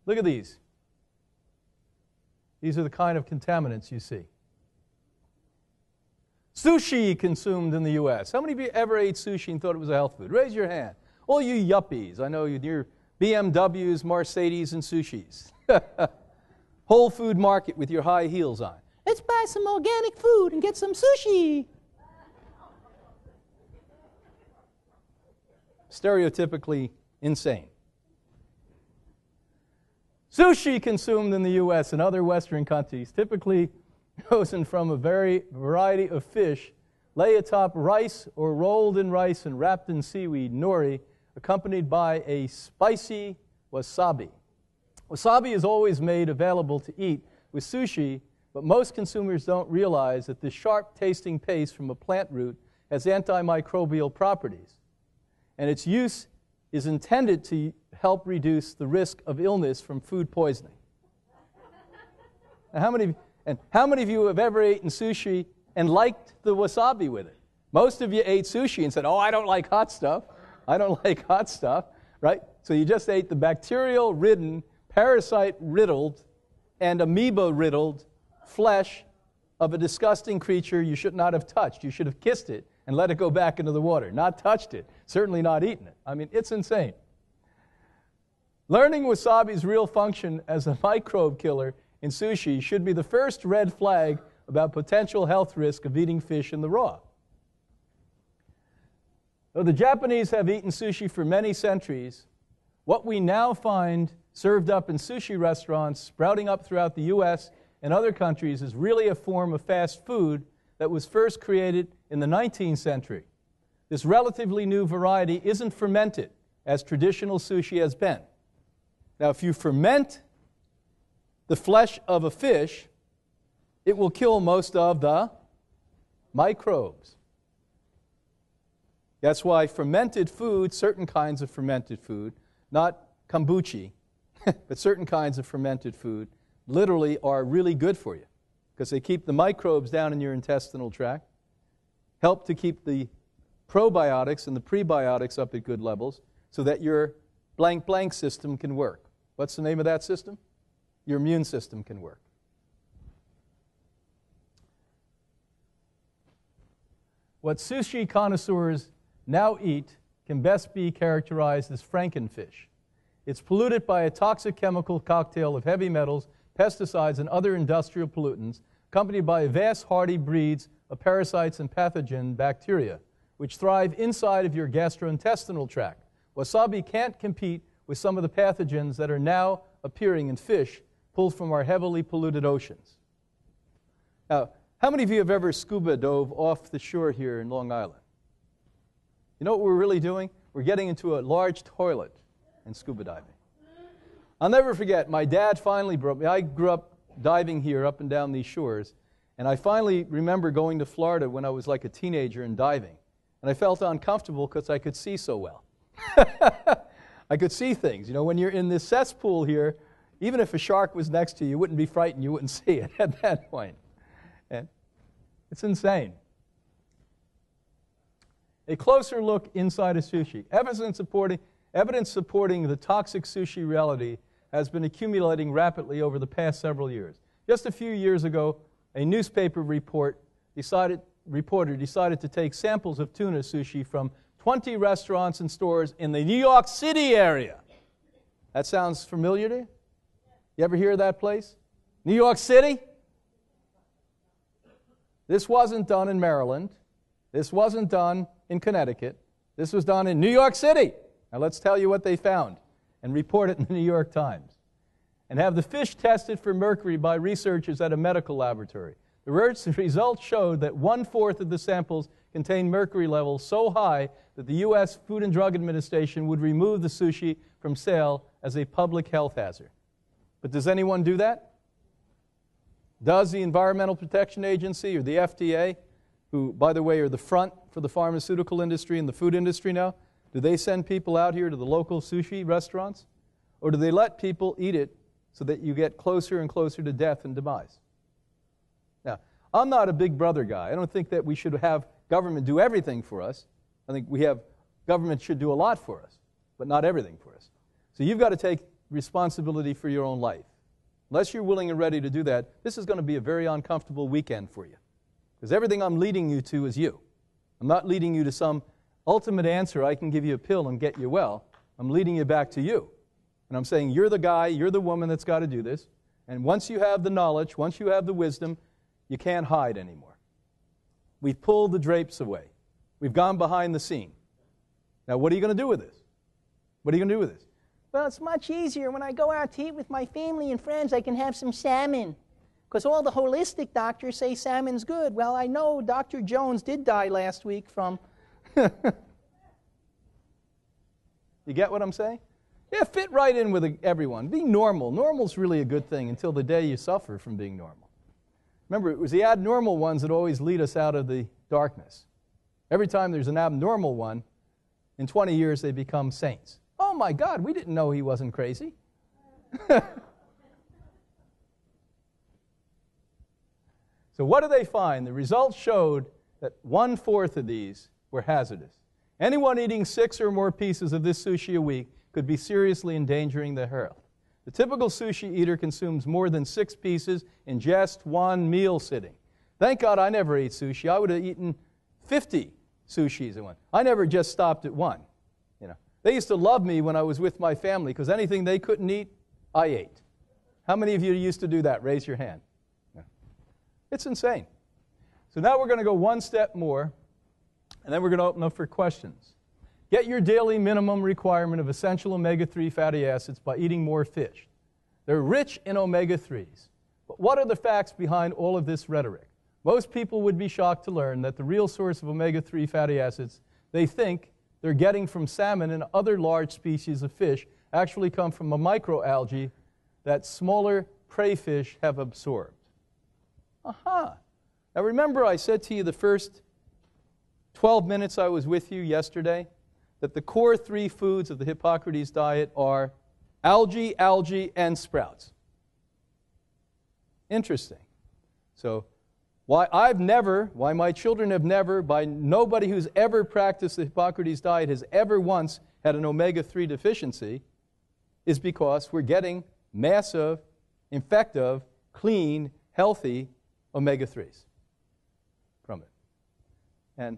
Look at these. These are the kind of contaminants you see. Sushi consumed in the U.S. How many of you ever ate sushi and thought it was a health food? Raise your hand. All you yuppies. I know you're BMWs, Mercedes, and sushis. Whole food market with your high heels on. Let's buy some organic food and get some sushi. Stereotypically insane. Sushi consumed in the U.S. and other Western countries, typically chosen from a variety of fish, lay atop rice or rolled in rice and wrapped in seaweed, nori, accompanied by a spicy wasabi. Wasabi is always made available to eat with sushi, but most consumers don't realize that this sharp-tasting paste from a plant root has antimicrobial properties, and its use is intended to help reduce the risk of illness from food poisoning. Now, how many of you have ever eaten sushi and liked the wasabi with it? Most of you ate sushi and said, oh, I don't like hot stuff. I don't like hot stuff, right? So you just ate the bacterial-ridden, parasite-riddled, and amoeba-riddled flesh of a disgusting creature you should not have touched. You should have kissed it and let it go back into the water. Not touched it, certainly not eaten it. I mean, it's insane. Learning wasabi's real function as a microbe killer in sushi should be the first red flag about potential health risk of eating fish in the raw. Though the Japanese have eaten sushi for many centuries, what we now find served up in sushi restaurants sprouting up throughout the U.S. and other countries is really a form of fast food that was first created in the 19th century. This relatively new variety isn't fermented, as traditional sushi has been. Now, if you ferment the flesh of a fish, it will kill most of the microbes. That's why fermented food, certain kinds of fermented food, not kombuchi, but certain kinds of fermented food, literally are really good for you because they keep the microbes down in your intestinal tract, help to keep the probiotics and the prebiotics up at good levels. so that your blank blank system can work. What's the name of that system? Your immune system can work. What sushi connoisseurs now eat can best be characterized as frankenfish. It's polluted by a toxic chemical cocktail of heavy metals, pesticides, and other industrial pollutants, accompanied by vast hardy breeds of parasites and pathogen bacteria, which thrive inside of your gastrointestinal tract. Wasabi can't compete with some of the pathogens that are now appearing in fish pulled from our heavily polluted oceans. Now, how many of you have ever scuba dove off the shore here in Long Island? You know what we're really doing? We're getting into a large toilet and scuba diving. I'll never forget, my dad finally brought me. I grew up diving here up and down these shores, and I finally remember going to Florida when I was like a teenager and diving. And I felt uncomfortable because I could see so well. I could see things. You know, when you're in this cesspool here, even if a shark was next to you, you wouldn't be frightened, you wouldn't see it at that point. And it's insane. A closer look inside of sushi. Evidence supporting the toxic sushi reality has been accumulating rapidly over the past several years. Just a few years ago, a newspaper reporter decided to take samples of tuna sushi from 20 restaurants and stores in the New York City area. That sounds familiar to you? You ever hear of that place? New York City? This wasn't done in Maryland. This wasn't done in Connecticut. This was done in New York City. Now let's tell you what they found and report it in the New York Times. And have the fish tested for mercury by researchers at a medical laboratory. The results showed that 1/4 of the samples contained mercury levels so high that the U.S. Food and Drug Administration would remove the sushi from sale as a public health hazard. But does anyone do that? Does the Environmental Protection Agency or the FDA, who, by the way, are the front for the pharmaceutical industry and the food industry now, do they send people out here to the local sushi restaurants? Or do they let people eat it so that you get closer and closer to death and demise? Now, I'm not a big brother guy. I don't think that we should have government do everything for us. I think government should do a lot for us, but not everything for us. So you've got to take responsibility for your own life. Unless you're willing and ready to do that, this is going to be a very uncomfortable weekend for you. Because everything I'm leading you to is you. I'm not leading you to some ultimate answer. I can give you a pill and get you well. I'm leading you back to you. And I'm saying you're the guy, you're the woman that's got to do this. And once you have the knowledge, once you have the wisdom, you can't hide anymore. We've pulled the drapes away. We've gone behind the scene. Now, what are you going to do with this? What are you going to do with this? Well, it's much easier when I go out to eat with my family and friends. I can have some salmon. Because all the holistic doctors say salmon's good. Well, I know Dr. Jones did die last week from... You get what I'm saying? Yeah, fit right in with everyone. Be normal. Normal's really a good thing until the day you suffer from being normal. Remember, it was the abnormal ones that always lead us out of the darkness. Every time there's an abnormal one, in 20 years they become saints. Oh my God, we didn't know he wasn't crazy. So what do they find? The results showed that 1/4 of these were hazardous. Anyone eating 6 or more pieces of this sushi a week could be seriously endangering their health. The typical sushi eater consumes more than 6 pieces in just one meal sitting. Thank God I never ate sushi. I would have eaten 50 sushis in one. I never just stopped at one. You know, they used to love me when I was with my family because anything they couldn't eat, I ate. How many of you used to do that? Raise your hand. Yeah. It's insane. So now we're going to go one step more, and then we're going to open up for questions. Get your daily minimum requirement of essential omega-3 fatty acids by eating more fish. They're rich in omega-3s. But what are the facts behind all of this rhetoric? Most people would be shocked to learn that the real source of omega-3 fatty acids they think they're getting from salmon and other large species of fish actually come from a microalgae that smaller prey fish have absorbed. Aha! Now remember I said to you the first 12 minutes I was with you yesterday that the core 3 foods of the Hippocrates diet are algae, and Interesting. So why my children have never, by nobody who's ever practiced the Hippocrates diet has ever once had an omega-3 deficiency is because we're getting massive, effective, clean, healthy omega-3s from it. And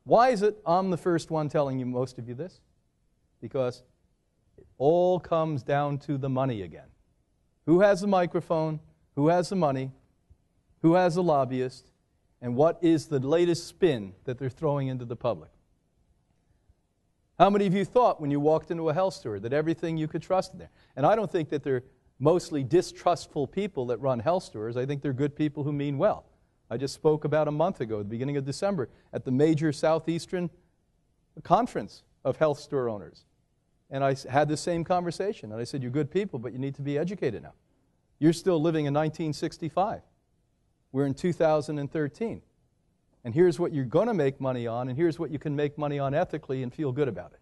why is it I'm the first one telling you, most of you, this? Because it all comes down to the money again. Who has the microphone? Who has the money? Who has the lobbyist? And what is the latest spin that they're throwing into the public? How many of you thought when you walked into a health store that everything you could trust in there? And I don't think that they're mostly distrustful people that run health stores. I think they're good people who mean well. I just spoke about a month ago, at the beginning of December, at the major Southeastern conference of health store owners. And I had the same conversation. And I said, you're good people, but you need to be educated now. You're still living in 1965. We're in 2013. And here's what you're going to make money on, and here's what you can make money on ethically and feel good about it.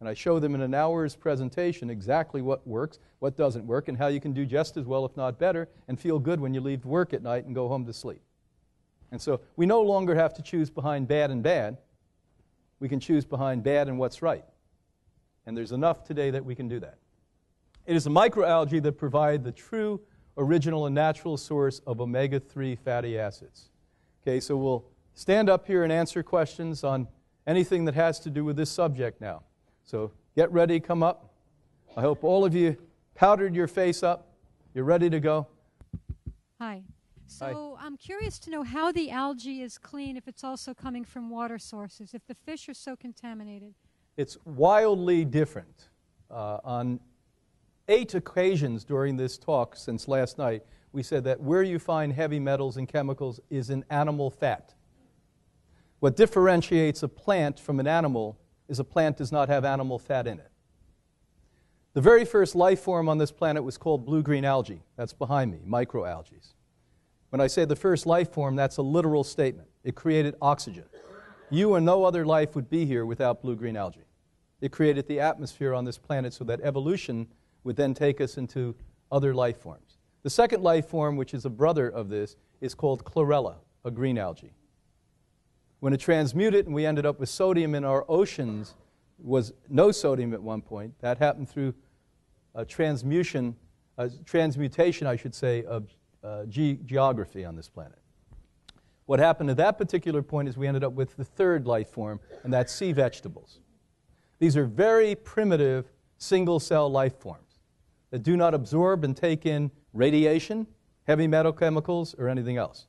And I show them in an hour's presentation exactly what works, what doesn't work, and how you can do just as well, if not better, and feel good when you leave work at night and go home to sleep. And so we no longer have to choose behind bad and bad. We can choose behind bad and what's right. And there's enough today that we can do that. It is the microalgae that provide the true, original, and natural source of omega-3 fatty acids. Okay, so we'll stand up here and answer questions on anything that has to do with this subject now. So get ready, come up. I hope all of you powdered your face up. You're ready to go. Hi. So I'm curious to know how the algae is clean if it's also coming from water sources, if the fish are so contaminated. It's wildly different. On 8 occasions during this talk since last night, we said that where you find heavy metals and chemicals is in animal fat. What differentiates a plant from an animal is a plant does not have animal fat in it. The very first life form on this planet was called blue-green algae. That's behind me, microalgae. When I say the first life form, that's a literal statement. It created oxygen. You and no other life would be here without blue-green algae. It created the atmosphere on this planet so that evolution would then take us into other life forms. The second life form, which is a brother of this, is called Chlorella, a green algae. When it transmuted and we ended up with sodium in our oceans, was no sodium at one point. That happened through a transmutation, I should say, of geography on this planet. What happened at that particular point is we ended up with the third life form, and that's sea vegetables. These are very primitive single-cell life forms that do not absorb and take in radiation, heavy metal chemicals, or anything else.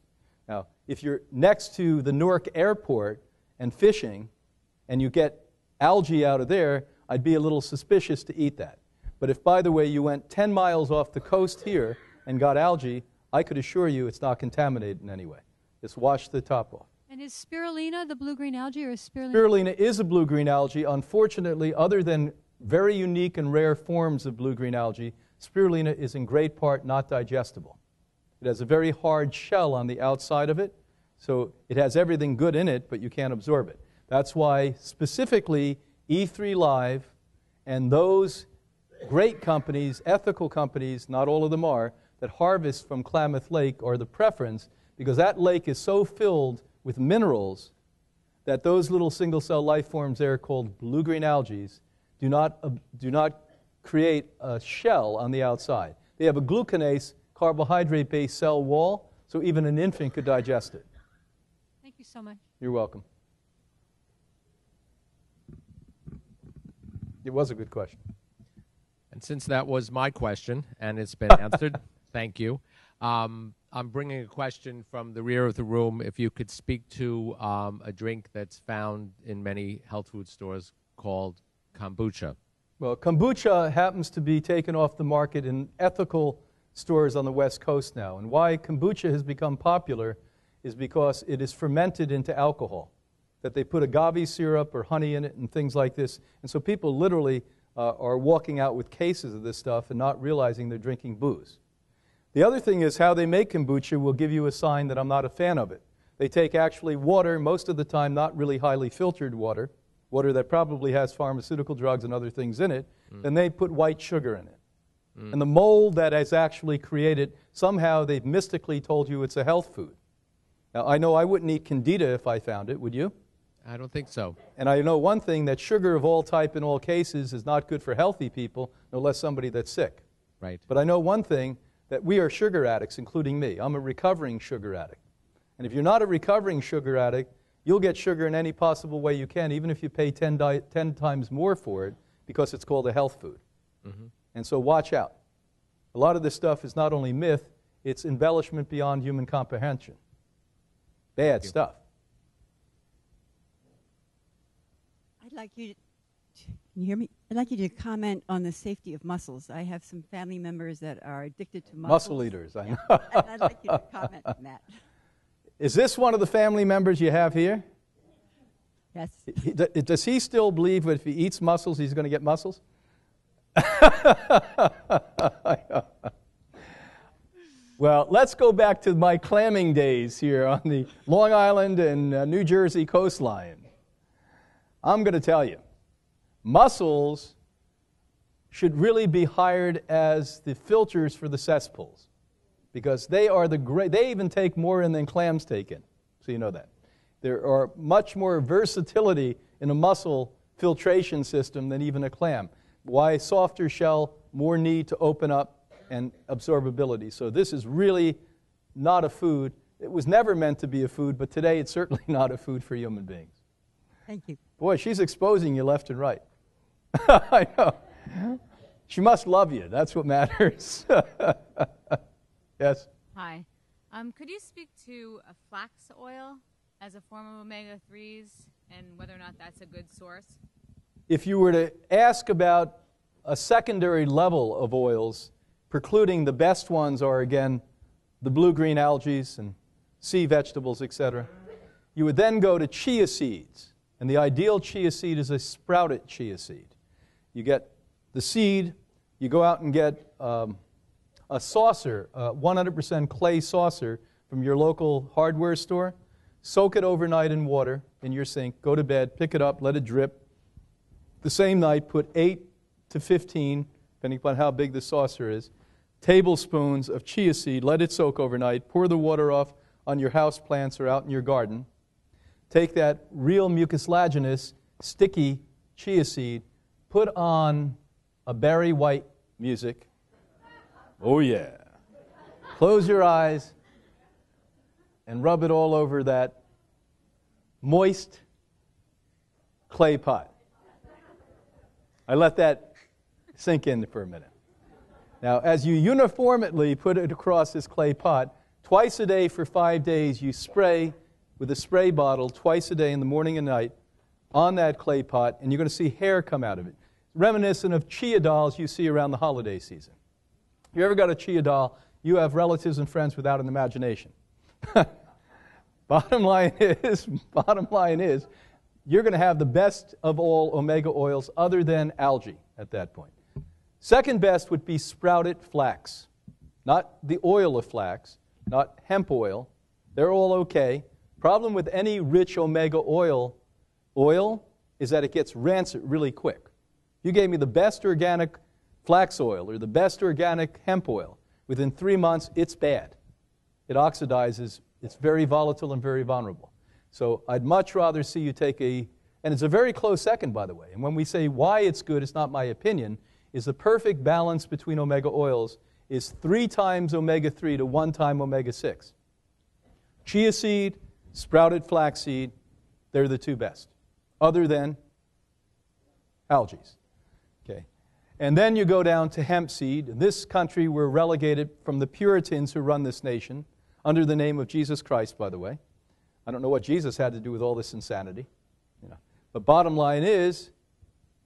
Now, if you're next to the Newark airport and fishing, and you get algae out of there, I'd be a little suspicious to eat that. But if, by the way, you went 10 miles off the coast here and got algae, I could assure you it's not contaminated in any way. Just wash the top off. And is spirulina the blue-green algae, or is spirulina? Spirulina is a blue-green algae. Unfortunately, other than very unique and rare forms of blue-green algae, spirulina is in great part not digestible. It has a very hard shell on the outside of it, so it has everything good in it, but you can't absorb it. That's why specifically E3 Live and those great companies, ethical companies, not all of them are, that harvest from Klamath Lake are the preference, because that lake is so filled with minerals that those little single-cell life forms there called blue-green algae do not create a shell on the outside. They have a glucanase carbohydrate-based cell wall, so even an infant could digest it. Thank you so much. You're welcome. It was a good question. And since that was my question, and it's been answered, thank you. I'm bringing a question from the rear of the room. If you could speak to a drink that's found in many health food stores called kombucha. Well, kombucha happens to be taken off the market in ethical stores on the West Coast now. And why kombucha has become popular is because it is fermented into alcohol, that they put agave syrup or honey in it and things like this. And so people literally are walking out with cases of this stuff and not realizing they're drinking booze. The other thing is how they make kombucha will give you a sign that I'm not a fan of it. They take actually water, most of the time not really highly filtered water that probably has pharmaceutical drugs and other things in it, and they put white sugar in it. And the mold that is actually created, somehow they've mystically told you it's a health food. Now, I know I wouldn't eat Candida if I found it, would you? I don't think so. And I know one thing, that sugar of all type in all cases is not good for healthy people, no less somebody that's sick. Right. But I know one thing, that we are sugar addicts, including me. I'm a recovering sugar addict. And if you're not a recovering sugar addict, you'll get sugar in any possible way you can, even if you pay 10 times more for it, because it's called a health food. Mm-hmm. And so watch out. A lot of this stuff is not only myth, it's embellishment beyond human comprehension. Bad stuff. I'd like you to, can you hear me? I'd like you to comment on the safety of mussels. I have some family members that are addicted to mussels. Muscle eaters, I know. And I'd like you to comment on that. Is this one of the family members you have here? Yes. Does he still believe that if he eats mussels, he's going to get muscles? Well, let's go back to my clamming days here on the Long Island and New Jersey coastline. I'm going to tell you, mussels should really be hired as the filters for the cesspools, because they are they even take more in than clams take in, so you know that. There are much more versatility in a mussel filtration system than even a clam. Why? Softer shell, more need to open up and absorbability. So this is really not a food. It was never meant to be a food, but today it's certainly not a food for human beings. Thank you. Boy, she's exposing you left and right. I know. She must love you. That's what matters. Yes? Hi. Could you speak to a flax oil as a form of omega-3s and whether or not that's a good source? If you were to ask about a secondary level of oils, precluding the best ones are, again, the blue-green algae and sea vegetables, etc., you would then go to chia seeds. And the ideal chia seed is a sprouted chia seed. You get the seed, you go out and get a saucer, 100% clay saucer from your local hardware store, soak it overnight in water in your sink, go to bed, pick it up, let it drip. The same night, put 8 to 15, depending upon how big the saucer is, tablespoons of chia seed, let it soak overnight, pour the water off on your house plants or out in your garden. Take that real mucilaginous, sticky chia seed, put on a Barry White music. Oh yeah. Close your eyes and rub it all over that moist clay pot. I let that sink in for a minute. Now, as you uniformly put it across this clay pot, twice a day for 5 days, you spray with a spray bottle twice a day in the morning and night on that clay pot, and you're going to see hair come out of it, reminiscent of chia dolls you see around the holiday season. If you ever got a chia doll, you have relatives and friends without an imagination. Bottom line is, you're going to have the best of all omega oils other than algae at that point. Second best would be sprouted flax. Not the oil of flax, not hemp oil. They're all okay. Problem with any rich omega oil is that it gets rancid really quick. You gave me the best organic flax oil or the best organic hemp oil. Within 3 months, it's bad. It oxidizes. It's very volatile and very vulnerable. So I'd much rather see you take and it's a very close second, by the way. And when we say why it's good, it's not my opinion, is the perfect balance between omega oils is 3 times omega-3 to 1 time omega-6. Chia seed, sprouted flaxseed, they're the 2 best, other than algae. Okay. And then you go down to hemp seed. In this country, we're relegated from the Puritans who run this nation, under the name of Jesus Christ, by the way. I don't know what Jesus had to do with all this insanity. But bottom line is,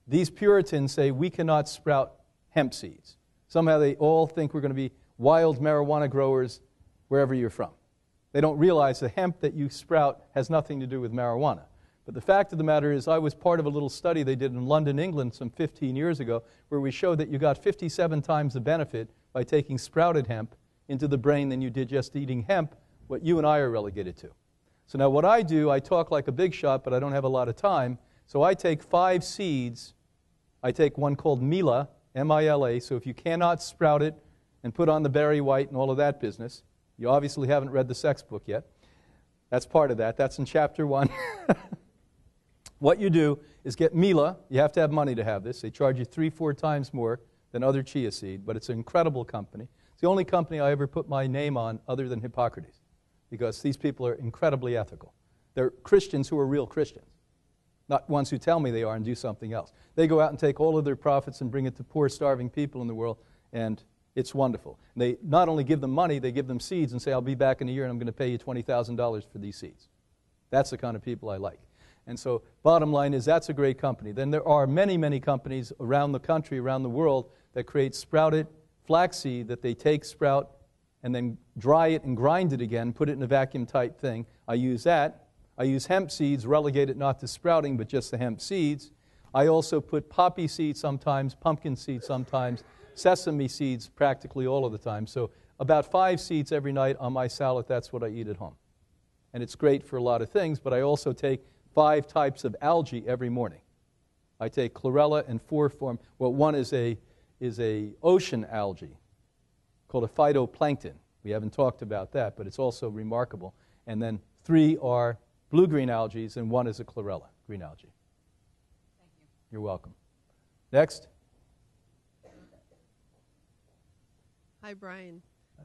these Puritans say we cannot sprout hemp seeds. Somehow they all think we're going to be wild marijuana growers wherever you're from. They don't realize the hemp that you sprout has nothing to do with marijuana. But the fact of the matter is, I was part of a little study they did in London, England, some 15 years ago, where we showed that you got 57 times the benefit by taking sprouted hemp into the brain than you did just eating hemp, what you and I are relegated to. So now what I do, I talk like a big shot, but I don't have a lot of time. So I take 5 seeds. I take one called Mila, M-I-L-A. So if you cannot sprout it and put on the Barry White and all of that business, you obviously haven't read the sex book yet. That's part of that. That's in chapter 1. What you do is get Mila. You have to have money to have this. They charge you 3-4 times more than other chia seed, but it's an incredible company. It's the only company I ever put my name on other than Hippocrates, because these people are incredibly ethical. They're Christians who are real Christians, not ones who tell me they are and do something else. They go out and take all of their profits and bring it to poor, starving people in the world, and it's wonderful. And they not only give them money, they give them seeds and say, I'll be back in a year and I'm going to pay you $20,000 for these seeds. That's the kind of people I like. And so bottom line is that's a great company. Then there are many, many companies around the country, around the world, that create sprouted flaxseed that they take, sprout, and then dry it and grind it again, put it in a vacuum-tight thing. I use that. I use hemp seeds, relegated not to sprouting, but just the hemp seeds. I also put poppy seeds sometimes, pumpkin seeds sometimes, sesame seeds practically all of the time. So about 5 seeds every night on my salad, that's what I eat at home. And it's great for a lot of things, but I also take 5 types of algae every morning. I take chlorella and 4 form. Well, one is a ocean algae called a phytoplankton. We haven't talked about that, but it's also remarkable. And then 3 are blue-green algae, and 1 is a chlorella, green algae. Thank you. You're welcome. Next. Hi, Brian.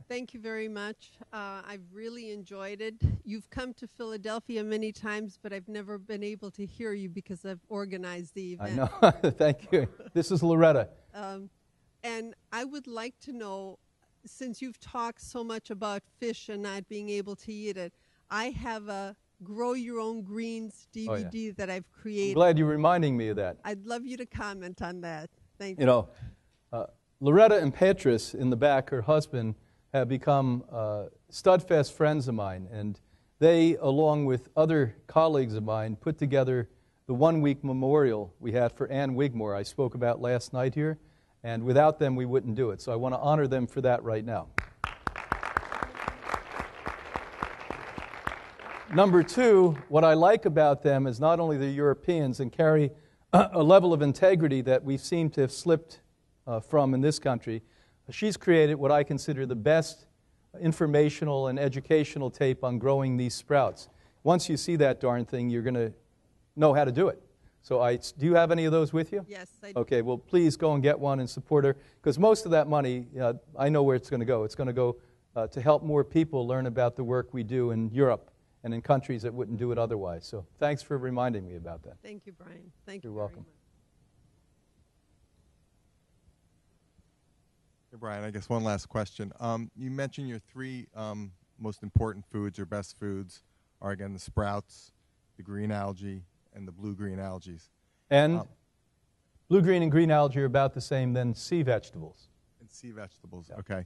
Thank you very much. I've really enjoyed it. You've come to Philadelphia many times, but I've never been able to hear you because I've organized the event. I know. Thank you. This is Loretta. And I would like to know, since you've talked so much about fish and not being able to eat it, I have a Grow Your Own Greens DVD that I've created. I'm glad you're reminding me of that. I'd love you to comment on that. Thank you. You know, Loretta and Petrus in the back, her husband, have become steadfast friends of mine, and they, along with other colleagues of mine, put together the one-week memorial we had for Ann Wigmore I spoke about last night here, and without them we wouldn't do it. So I want to honor them for that right now. Number 2, what I like about them is not only they're Europeans and carry a level of integrity that we seem to have slipped from in this country. She's created what I consider the best informational and educational tape on growing these sprouts. Once you see that darn thing, you're going to know how to do it. So do you have any of those with you? Yes, I do. Okay, well, please go and get one and support her, because most of that money, I know where it's going to go. It's going to go to help more people learn about the work we do in Europe and in countries that wouldn't do it otherwise. So thanks for reminding me about that. Thank you, Brian. Thank you. You're welcome. Hey, Brian, I guess one last question. You mentioned your 3 most important foods, your best foods, are, again, the sprouts, the green algae, and the blue-green algae. And blue-green and green algae are about the same than sea vegetables. And sea vegetables, Yeah. okay.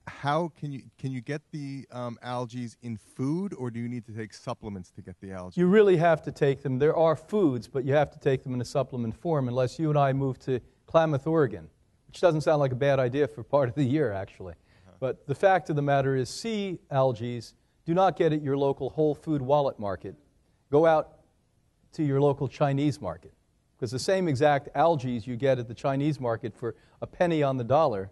How can you get the algae in food, or do you need to take supplements to get the algae? You really have to take them. There are foods, but you have to take them in a supplement form unless you and I move to Klamath, Oregon, which doesn't sound like a bad idea for part of the year, actually. But the fact of the matter is sea algae do not get at your local Whole Food Wallet market. Go out to your local Chinese market, because the same exact algae you get at the Chinese market for a penny on the dollar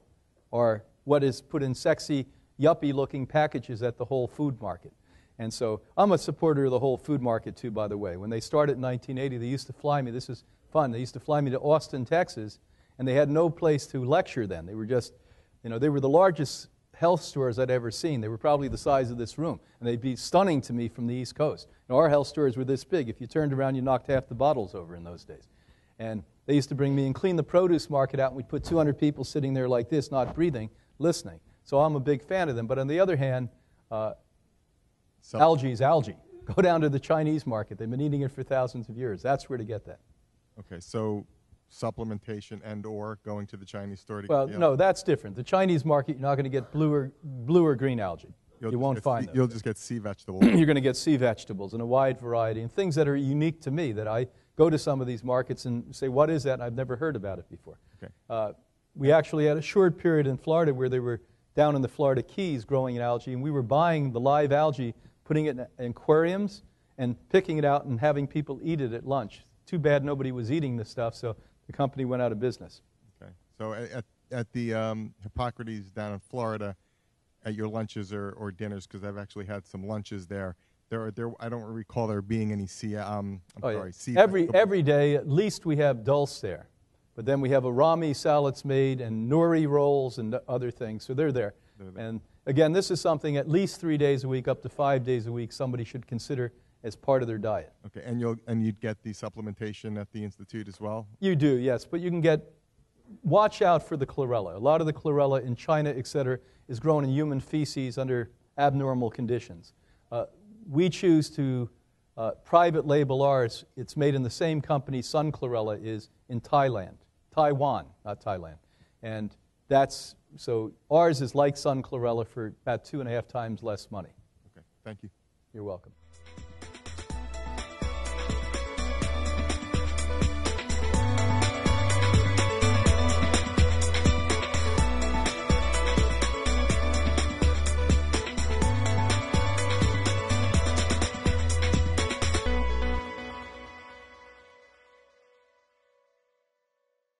are what is put in sexy, yuppie-looking packages at the Whole Food Market. And so I'm a supporter of the Whole Food Market, too, by the way. When they started in 1980, they used to fly me. This is fun. They used to fly me to Austin, Texas, and they had no place to lecture then. They were just, they were the largest health stores I'd ever seen. They were probably the size of this room, and they'd be stunning to me from the East Coast. Our health stores were this big. If you turned around, you knocked half the bottles over in those days. And they used to bring me and clean the produce market out, and we'd put 200 people sitting there like this, not breathing, listening. So I'm a big fan of them. But on the other hand, algae is algae. Go down to the Chinese market. They've been eating it for thousands of years. That's where to get that. Okay, so supplementation and or going to the Chinese store to Well, get the no, that's different. The Chinese market, you're not going to get blue or green algae. You won't find them. You'll just get sea vegetables. You're going to get sea vegetables in a wide variety and things that are unique to me that I go to some of these markets and say, what is that? And I've never heard about it before. Okay. We actually had a short period in Florida where they were down in the Florida Keys growing algae, and we were buying the live algae, putting it in aquariums, and picking it out and having people eat it at lunch. Too bad nobody was eating this stuff, so the company went out of business. Okay. So at the Hippocrates down in Florida, at your lunches or dinners, because I've actually had some lunches there, I don't recall there being any sea Every day, at least we have dulse there. But then we have arami salads made and nori rolls and other things. So they're there. And again, this is something at least 3 days a week, up to 5 days a week, somebody should consider as part of their diet. Okay, and you'd get the supplementation at the Institute as well? You do, yes. But you can watch out for the chlorella. A lot of the chlorella in China, et cetera, is grown in human feces under abnormal conditions. We choose to private label ours. It's made in the same company Sun Chlorella is in Taiwan, not Thailand. And so ours is like Sun Chlorella for about 2.5 times less money. Okay, thank you. You're welcome.